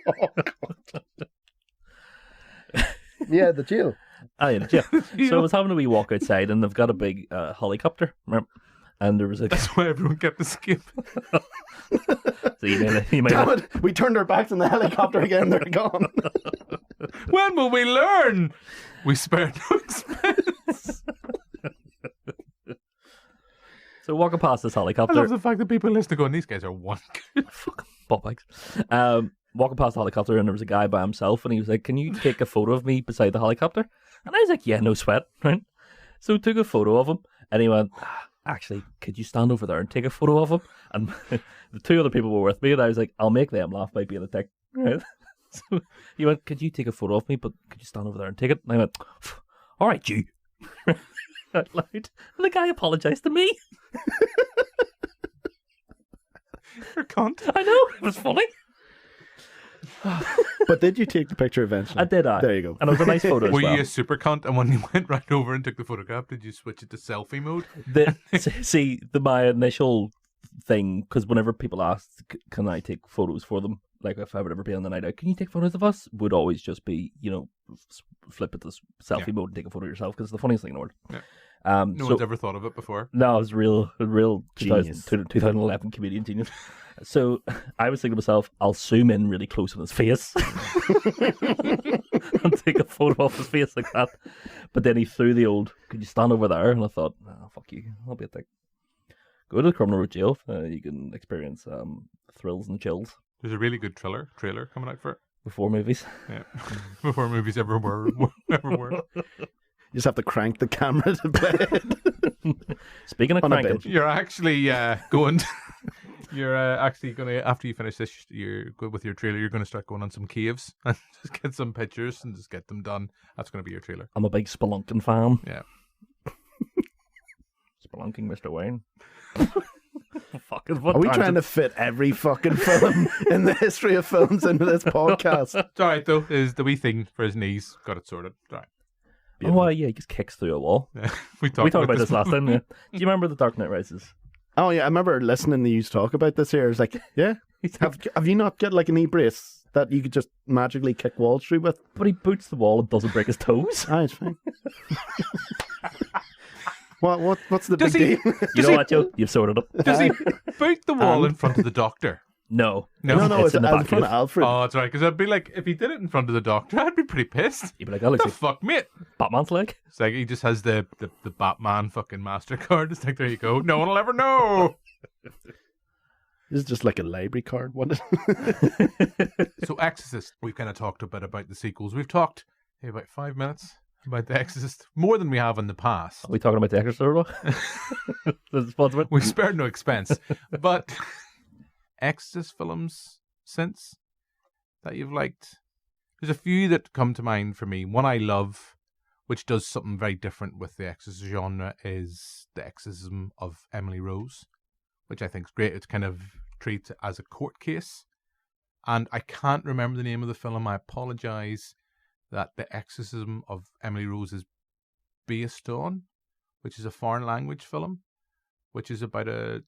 Oh, God. Yeah, the jail. Oh, yeah, the jail. So I was having a wee walk outside and they've got a big helicopter. Remember? And there was a... That's why everyone kept escaping. So you may Damn it! We turned our backs on the helicopter again. They're gone. When will we learn? We spared no expense. So walking past this helicopter... I love the fact that people listen to going, these guys are one. Fucking butt bags. Walking past the helicopter and there was a guy by himself and he was like, can you take a photo of me beside the helicopter? And I was like, yeah, no sweat, right? So took a photo of him and he went, actually, could you stand over there and take a photo of him? And the two other people were with me and I was like, I'll make them laugh by being a dick, right? So he went, could you take a photo of me, but could you stand over there and take it? And I went, all right, you. Out loud. And the guy apologised to me. You're a cunt. I know, it was funny. But did you take the picture eventually? I did. There you go. And it was a nice photo as Were well. you a super cunt? And when you went right over and took the photograph, did you switch it to selfie mode? My initial thing, because whenever people asked, can I take photos for them? Like if I would ever be on the night out, can you take photos of us? Would always just be, flip it to selfie mode and take a photo of yourself because it's the funniest thing in the world. Yeah. No one's ever thought of it before. No, it was real genius. 2011 comedian genius. So I was thinking to myself, I'll zoom in really close on his face and take a photo of his face like that. But then he threw the old, could you stand over there? And I thought, oh, fuck you, I'll be a dick. Go to the Crumlin Road Jail. You can experience thrills and chills. There's a really good trailer coming out for it. Before movies. Yeah. Before movies ever were. You just have to crank the camera to play it. Speaking of cranking, you're actually going. You're actually going to, after you finish this, you're good with your trailer. You're going to start going on some caves and just get some pictures and just get them done. That's going to be your trailer. I'm a big spelunking fan. Yeah. Spelunking, Mr. Wayne. Are we trying to fit every fucking film in the history of films into this podcast? It's all right though. Is the wee thing for his knees got it sorted? It's all right. Beautiful. Oh, yeah, he just kicks through a wall. Yeah. We talked about this last time. Yeah. Do you remember The Dark Knight Rises? Oh, yeah, I remember listening to you talk about this here. It's like, yeah, have you not got like a knee brace that you could just magically kick walls through with? But he boots the wall and doesn't break his toes. Ah, it's fine. What's the big deal? You know what, Joe? You've sorted it. Does he boot the wall in front of the doctor? No, it's in the back of front of Alfred. Oh, that's right. Because I'd be like, if he did it in front of the doctor, I'd be pretty pissed. You'd be like, "What the fuck, mate? Batman's leg." It's like he just has the Batman fucking MasterCard. It's like, there you go. No one will ever know. This is just like a library card, wasn't it? So, Exorcist. We've kind of talked a bit about the sequels. We've talked about 5 minutes about The Exorcist, more than we have in the past. Are we talking about The Exorcist? We spared no expense, but. Exorcist films since that you've liked? There's a few that come to mind for me. One I love, which does something very different with the Exorcist genre, is The Exorcism of Emily Rose, which I think is great. It's kind of treated as a court case. And I can't remember the name of the film. I apologise that The Exorcism of Emily Rose is based on, which is a foreign language film, which is about a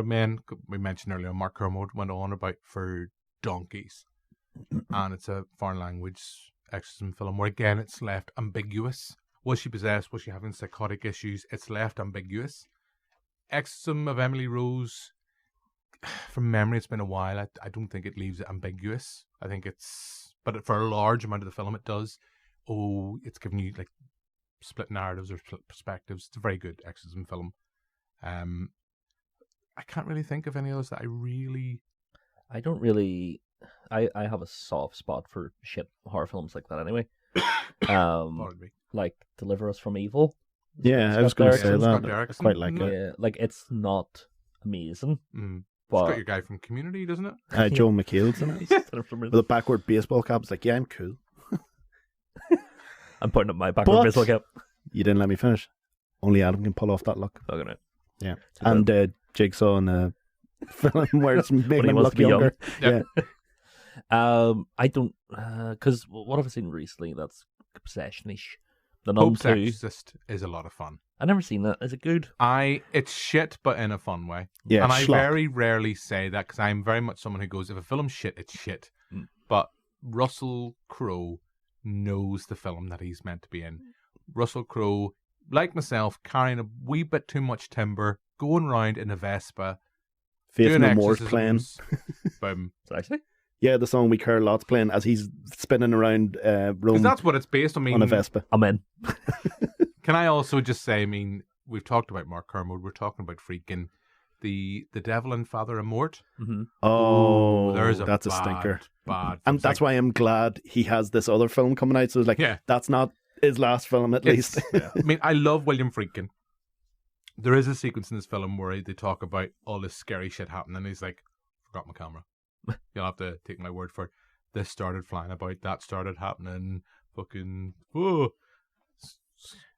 man we mentioned earlier, Mark Kermode, went on about for donkeys. And it's a foreign language exorcism film where, again, it's left ambiguous. Was she possessed? Was she having psychotic issues? It's left ambiguous. Exorcism of Emily Rose, from memory, it's been a while. I don't think it leaves it ambiguous. I think but for a large amount of the film, it does. Oh, it's giving you like split narratives or split perspectives. It's a very good exorcism film. I can't really think of any others that I don't really. I have a soft spot for shit horror films like that anyway. Like Deliver Us from Evil. Yeah, I was going to say that. I quite like it. Yeah, like it's not amazing. It's got your guy from Community, doesn't it? Joe McHale's in it. With a backward baseball cap. It's like, yeah, I'm cool. I'm putting up my backward baseball cap. You didn't let me finish. Only Adam can pull off that look. Fucking it. Yeah. And Jigsaw in a film where it's making him look younger. Young. Yeah. I don't, because what have I seen recently that's possession-ish? The Nun 2. Exorcist is a lot of fun. I've never seen that. Is it good? It's shit, but in a fun way. Yeah, and I very rarely say that because I'm very much someone who goes, if a film's shit, it's shit. But Russell Crowe knows the film that he's meant to be in. Russell Crowe, like myself, carrying a wee bit too much timber, going round in a Vespa, Faith No More's playing. Boom. Actually? Yeah, the song We Care Lot's playing as he's spinning around Rome. Because that's what it's based on. On a Vespa. I'm in. Can I also just say, we've talked about Mark Kermode, we're talking about Friedkin, the Devil and Father Amort. Mm-hmm. Oh, that's a stinker. Bad. And that's why I'm glad he has this other film coming out. So it's like, that's not his last film at least. I love William Friedkin. There is a sequence in this film where they talk about all this scary shit happening, and he's like, forgot my camera. You'll have to take my word for it. This started flying about, that started happening, fucking,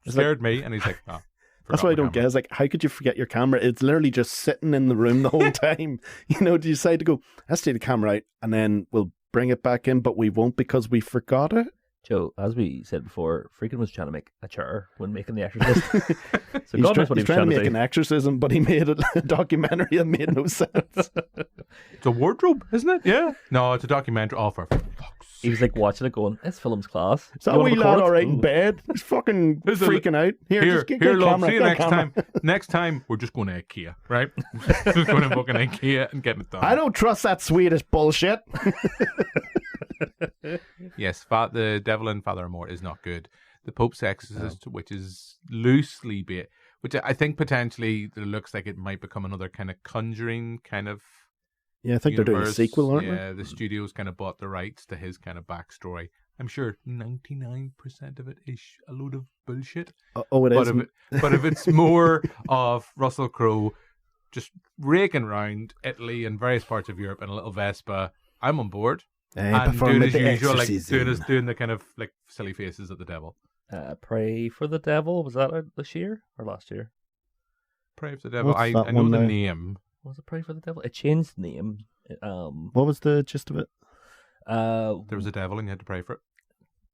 scared me. And he's like, that's what I don't get. It's like, how could you forget your camera? It's literally just sitting in the room the whole time. Do you decide to go, let's take the camera out and then we'll bring it back in, but we won't because we forgot it? Joe, as we said before, Friedkin was trying to make a chair when making The Exorcist. So he's trying to make an exorcism, but he made a documentary that made no sense. It's a wardrobe, isn't it? Yeah. No, it's a documentary. Oh, for fuck's sake. He was like watching it going, this film's class. Is that wee lad all right in bed? He's fucking freaking out. Here, just get love, camera. See you next time. Next time, we're just going to IKEA, right? Just going to fucking IKEA and getting it done. I don't trust that Swedish bullshit. Yes, The Devil and Father Amort is not good. The Pope's Exorcist, which is loosely based, which I think potentially it looks like it might become another kind of Conjuring kind of. Yeah, I think they're doing a sequel, aren't they? Yeah, the studio's kind of bought the rights to his kind of backstory. I'm sure 99% of it is a load of bullshit. It is. But if it's more of Russell Crowe just raking around Italy and various parts of Europe in a little Vespa, I'm on board. And doing as usual, like doing the kind of like silly faces at the devil. Pray for the Devil, was that out this year or last year? Pray for the Devil. I know the name. Was it Pray for the Devil? It changed name. What was the gist of it? There was a devil and you had to pray for it.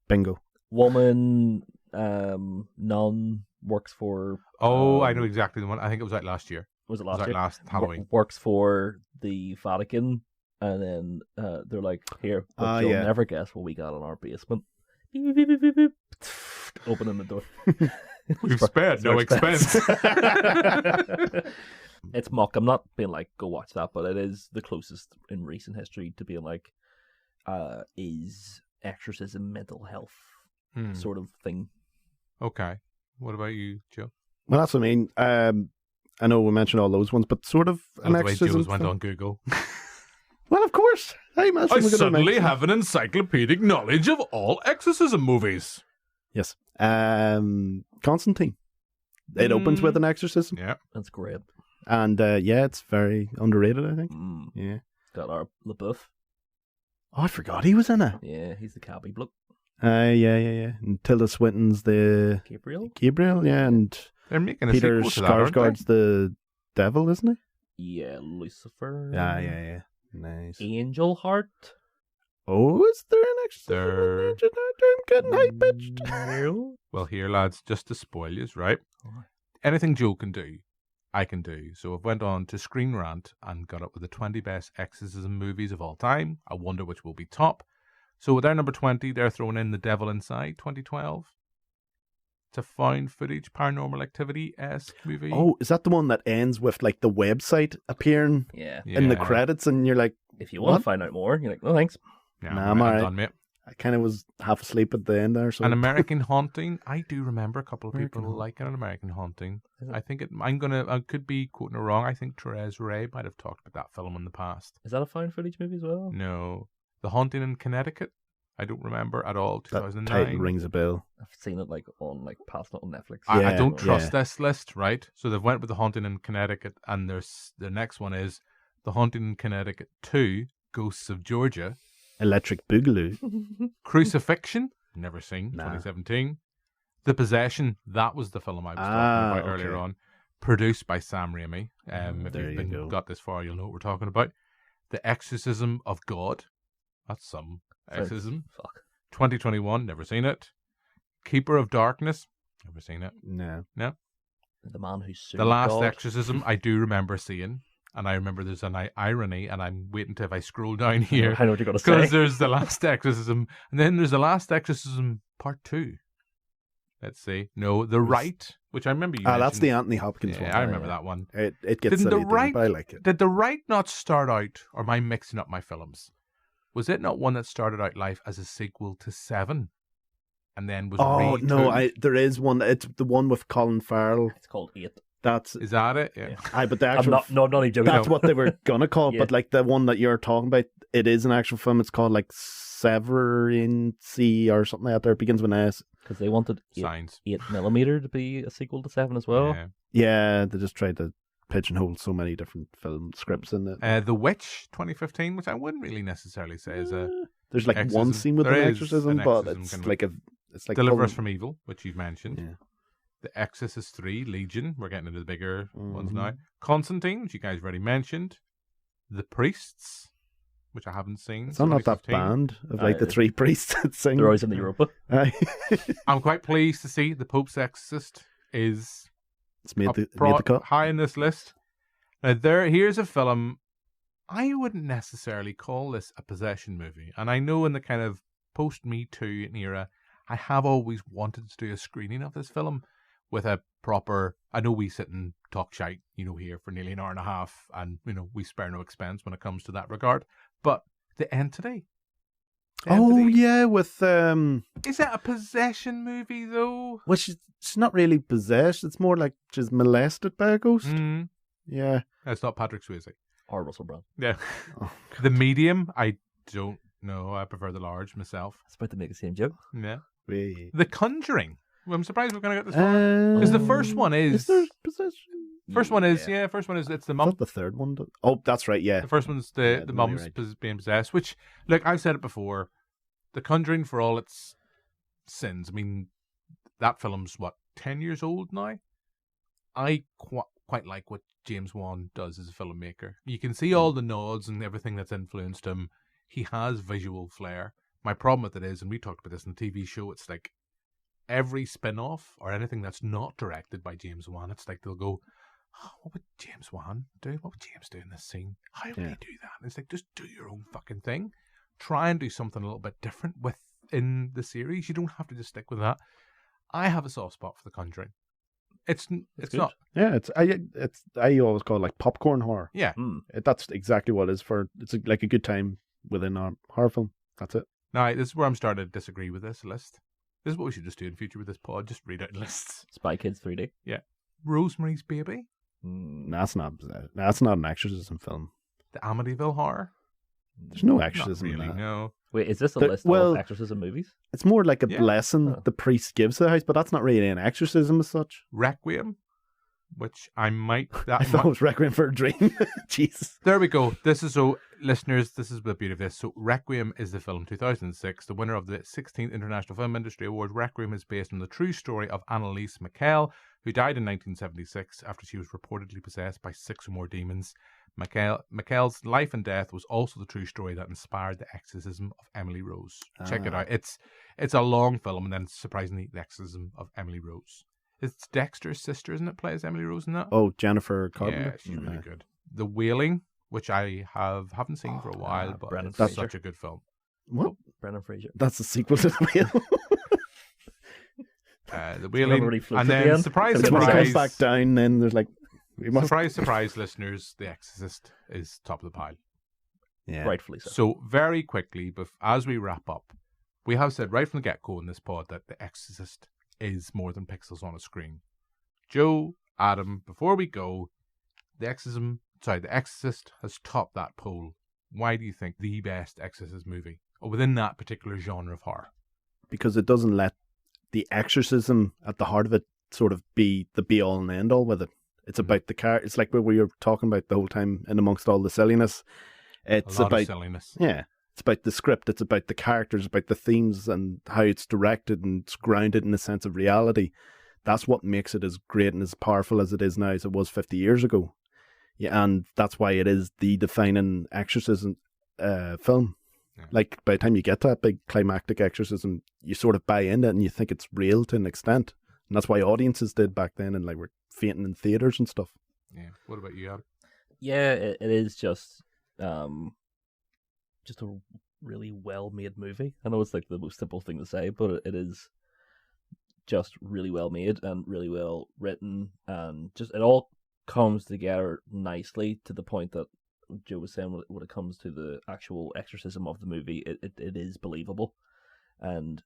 Bingo. Woman, nun, works for. I know exactly the one. I think it was out last year. Was it last year? Last Halloween. Works for the Vatican. And then they're like, here, but you'll never guess what we got in our basement. Beep, beep, beep, beep, beep. Opening the door. We've spared no expense. It's mock. I'm not being like, go watch that, but it is the closest in recent history to being like, is exorcism mental health sort of thing. Okay. What about you, Joe? Well, that's what I mean. I know we mentioned all those ones, but sort of an exorcism. Joe's went on Google. Well, of course. I suddenly have an encyclopedic knowledge of all exorcism movies. Yes. Constantine. It opens with an exorcism. Yeah. That's great. And it's very underrated, I think. Yeah. Got our LaBeouf. Oh, I forgot he was in it. Yeah, he's the cabbie bloke. Yeah. And Tilda Swinton's the... Gabriel, yeah. And they're making a Peter sequel to that, aren't Skarsgård's the devil, isn't he? Yeah, Lucifer. Yeah. Nice. Angel Heart. Oh, is there an exorcism? I'm getting high-pitched. Well, here, lads, just to spoil you, right? Anything Joe can do, I can do. So I've went on to Screen Rant and got up with the 20 best exorcism movies of all time. I wonder which will be top. So with their number 20, they're throwing in The Devil Inside 2012. It's a found footage paranormal activity-esque movie. Oh, is that the one that ends with like the website appearing in the credits, and you're like, if you want to find out more, you're like, no thanks. Yeah, nah, I'm all right. done, mate. I kind of was half asleep at the end there. So An American Haunting. I do remember a couple of people liking An American Haunting. I think I could be quoting it wrong. I think Therese Ray might have talked about that film in the past. Is that a found footage movie as well? No. The Haunting in Connecticut. I don't remember at all. 2009. That title rings a bell. I've seen it past it on Netflix. I don't trust this list, right? So they've went with The Haunting in Connecticut, and the next one is The Haunting in Connecticut 2, Ghosts of Georgia. Electric Boogaloo. Crucifixion, never seen, 2017. The Possession, that was the film I was talking about earlier on. Produced by Sam Raimi. If you've got this far, you'll know what we're talking about. The Exorcism of God. That's some exorcism. Fuck. 2021, never seen it. Keeper of Darkness, never seen it. No. The Man Who Sued The Last God. Exorcism, I do remember seeing. And I remember there's an irony, and I'm waiting till if I scroll down here. I know what you're going to say. Because there's The Last Exorcism, and then there's The Last Exorcism Part 2. Let's see. No, The Rite, which I remember you mentioned. That's the Anthony Hopkins one. I remember that one. It gets silly, but I like it. Did The Rite not start out, or am I mixing up my films? Was it not one that started out life as a sequel to 7? And then was there is one. It's the one with Colin Farrell. It's called 8. Is that it? Yeah. But the actual not even joking. That's what they were gonna call it. But like the one that you're talking about, it is an actual film. It's called like Severin C or something like that. There, it begins with an S. Because they wanted 8mm to be a sequel to 7 as well. Yeah, they just tried to pigeonhole so many different film scripts in it. The Witch 2015, which I wouldn't really necessarily say is a. There's like exorcism. one scene with an exorcism, but it's like Deliver Us from Evil, which you've mentioned. Yeah. The Exorcist 3, Legion. We're getting into the bigger ones now. Constantine, which you guys already mentioned. The Priests, which I haven't seen. It's not that band of like the 3 priests that sing. They're always in the Europa. I'm quite pleased to see The Pope's Exorcist is made the cut. High in this list. Now here's a film. I wouldn't necessarily call this a possession movie. And I know in the kind of post-Me Too era, I have always wanted to do a screening of this film with a proper, I know we sit and talk shite, here for nearly an hour and a half, and, we spare no expense when it comes to that regard. But The Entity. With... Is that a possession movie, though? Well, she's not really possessed. It's more like she's molested by a ghost. Mm-hmm. Yeah. It's not Patrick Swayze. Or Russell Brand. Yeah. The Medium, I don't know. I prefer The Large myself. I was about to make the same joke. Yeah. Wait. The Conjuring. Well, I'm surprised we're going to get this far. Because the first one is... Is there possession? First one is it's the mum. Is that the third one? Oh, that's right, yeah. The first one's the mum's being possessed, which, look, I've said it before, The Conjuring, for all its sins, I mean, that film's, 10 years old now? I quite like what James Wan does as a filmmaker. You can see all the nods and everything that's influenced him. He has visual flair. My problem with it is, and we talked about this in the TV show, it's like every spin-off or anything that's not directed by James Wan, it's like they'll go, what would James Wan do? What would James do in this scene? How would he do that? And it's like, just do your own fucking thing. Try and do something a little bit different within the series. You don't have to just stick with that. I have a soft spot for The Conjuring. It's not. Yeah, I always call it like popcorn horror. Yeah. That's exactly what it is for. It's like a good time within a horror film. That's it. Now, this is where I'm starting to disagree with this list. This is what we should just do in future with this pod. Just read out lists. Spy Kids 3D. Yeah. Rosemary's Baby. That's not an exorcism film. The Amityville Horror. There's no exorcism Not really, in that. no. Wait, is this a list of exorcism movies? It's more like a blessing the priest gives to the house, but that's not really an exorcism as such. Requiem, which I thought it was Requiem for a Dream. Jesus. There we go. Listeners, this is the beauty of this. So Requiem is the film 2006, the winner of the 16th International Film Industry Award. Requiem is based on the true story of Annalise Michael, who died in 1976 after she was reportedly possessed by 6 or more demons. Michael's life and death was also the true story that inspired the exorcism of Emily Rose. Check it out. It's a long film, and then surprisingly, the exorcism of Emily Rose. It's Dexter's sister, isn't it? Plays Emily Rose in that. Oh, Jennifer Carpenter. Yeah, she's really good. The Wailing, which I haven't seen for a while, but that's such a good film. What? Brendan Fraser. That's the sequel to The Whale. The Wailing, and then surprise, when it comes back down, then there's like surprise, listeners. The Exorcist is top of the pile. Yeah, rightfully so. So very quickly, as we wrap up, we have said right from the get-go in this pod that The Exorcist is more than pixels on a screen. Joe, Adam, before we go, The Exorcist has topped that poll. Why do you think the best Exorcist movie, or within that particular genre of horror? Because it doesn't let the exorcism at the heart of it sort of be the be-all and end-all with it. It's about the character. It's like what we were talking about the whole time, and amongst all the silliness. It's a lot about of silliness. Yeah. It's about the script, it's about the characters, about the themes and how it's directed, and it's grounded in a sense of reality. That's what makes it as great and as powerful as it is now as it was 50 years ago. Yeah, and that's why it is the defining exorcism film. Yeah. Like, by the time you get to that big climactic exorcism, you sort of buy into it and you think it's real to an extent. And that's why audiences did back then, and like were fainting in theaters and stuff. Yeah. What about you, Adam? Yeah, it is just a really well-made movie. I know it's like the most simple thing to say, but it is just really well made and really well written, and just it all comes together nicely to the point that Joe was saying when it comes to the actual exorcism of the movie, it is believable and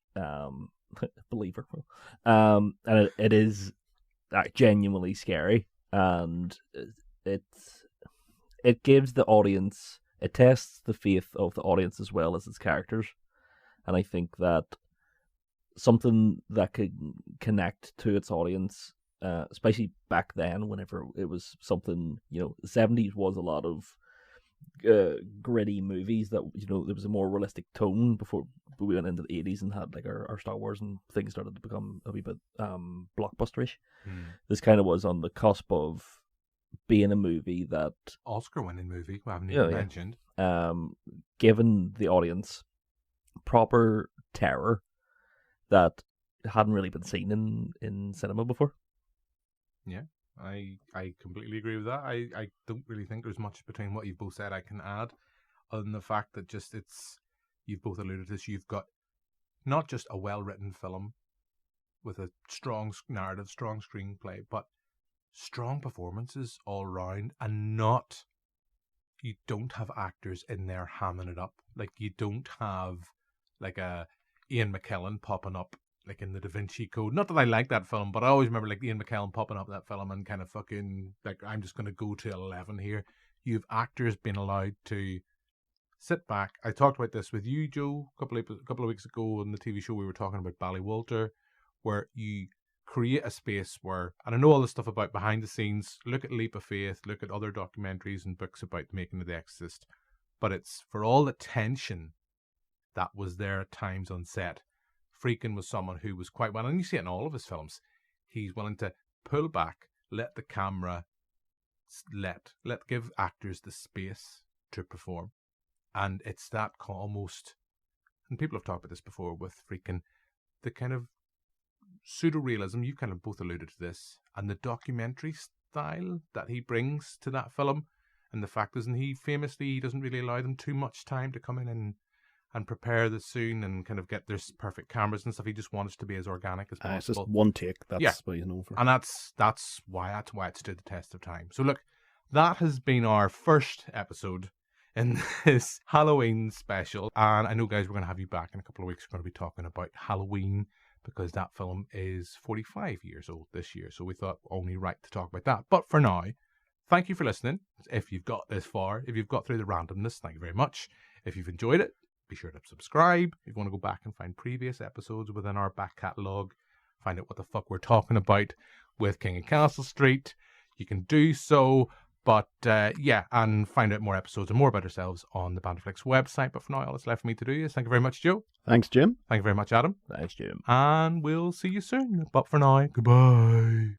believable, and it is genuinely scary, and it gives the audience. It tests the faith of the audience as well as its characters. And I think that something that could connect to its audience, especially back then, whenever it was something, the 70s was a lot of gritty movies that, there was a more realistic tone before we went into the 80s and had like our Star Wars and things started to become a wee bit blockbusterish. This kind of was on the cusp of being a movie that Oscar-winning movie we haven't even mentioned, given the audience proper terror that hadn't really been seen in cinema before. Yeah, I completely agree with that. I don't really think there's much between what you've both said I can add, other than the fact that just you've both alluded to this. You've got not just a well-written film with a strong narrative, strong screenplay, but strong performances all round, and you don't have actors in there hamming it up. Like, you don't have like a Ian McKellen popping up like in the Da Vinci Code. Not that I like that film, but I always remember like Ian McKellen popping up in that film and kind of fucking like, I'm just going to go to 11 here. You have actors being allowed to sit back. I talked about this with you, Joe, a couple of weeks ago on the TV show. We were talking about Ballywalter, where you create a space where, and I know all this stuff about behind the scenes, look at Leap of Faith, look at other documentaries and books about the making of The Exorcist, but it's for all the tension that was there at times on set. Friedkin was someone who was quite well, and you see it in all of his films, he's willing to pull back, let the camera, give actors the space to perform. And it's that almost, and people have talked about this before with Friedkin, the kind of pseudo-realism, you've kind of both alluded to this, and the documentary style that he brings to that film, and the fact is, and he doesn't really allow them too much time to come in and prepare the scene and kind of get their perfect cameras and stuff. He just wants it to be as organic as possible. It's just one take, that's what he's known for. And that's why it stood the test of time. So look, that has been our first episode in this Halloween special, and I know, guys, we're going to have you back in a couple of weeks. We're going to be talking about Halloween, because that film is 45 years old this year, so we thought only right to talk about that. But for now, thank you for listening. If you've got this far, if you've got through the randomness, thank you very much. If you've enjoyed it, be sure to subscribe. If you want to go back and find previous episodes within our back catalogue, find out what the fuck we're talking about with King and Castle Street, you can do so. But and find out more episodes and more about ourselves on the Banterflix website. But for now, all that's left for me to do is thank you very much, Joe. Thanks, Jim. Thank you very much, Adam. Thanks, Jim. And we'll see you soon. But for now, goodbye.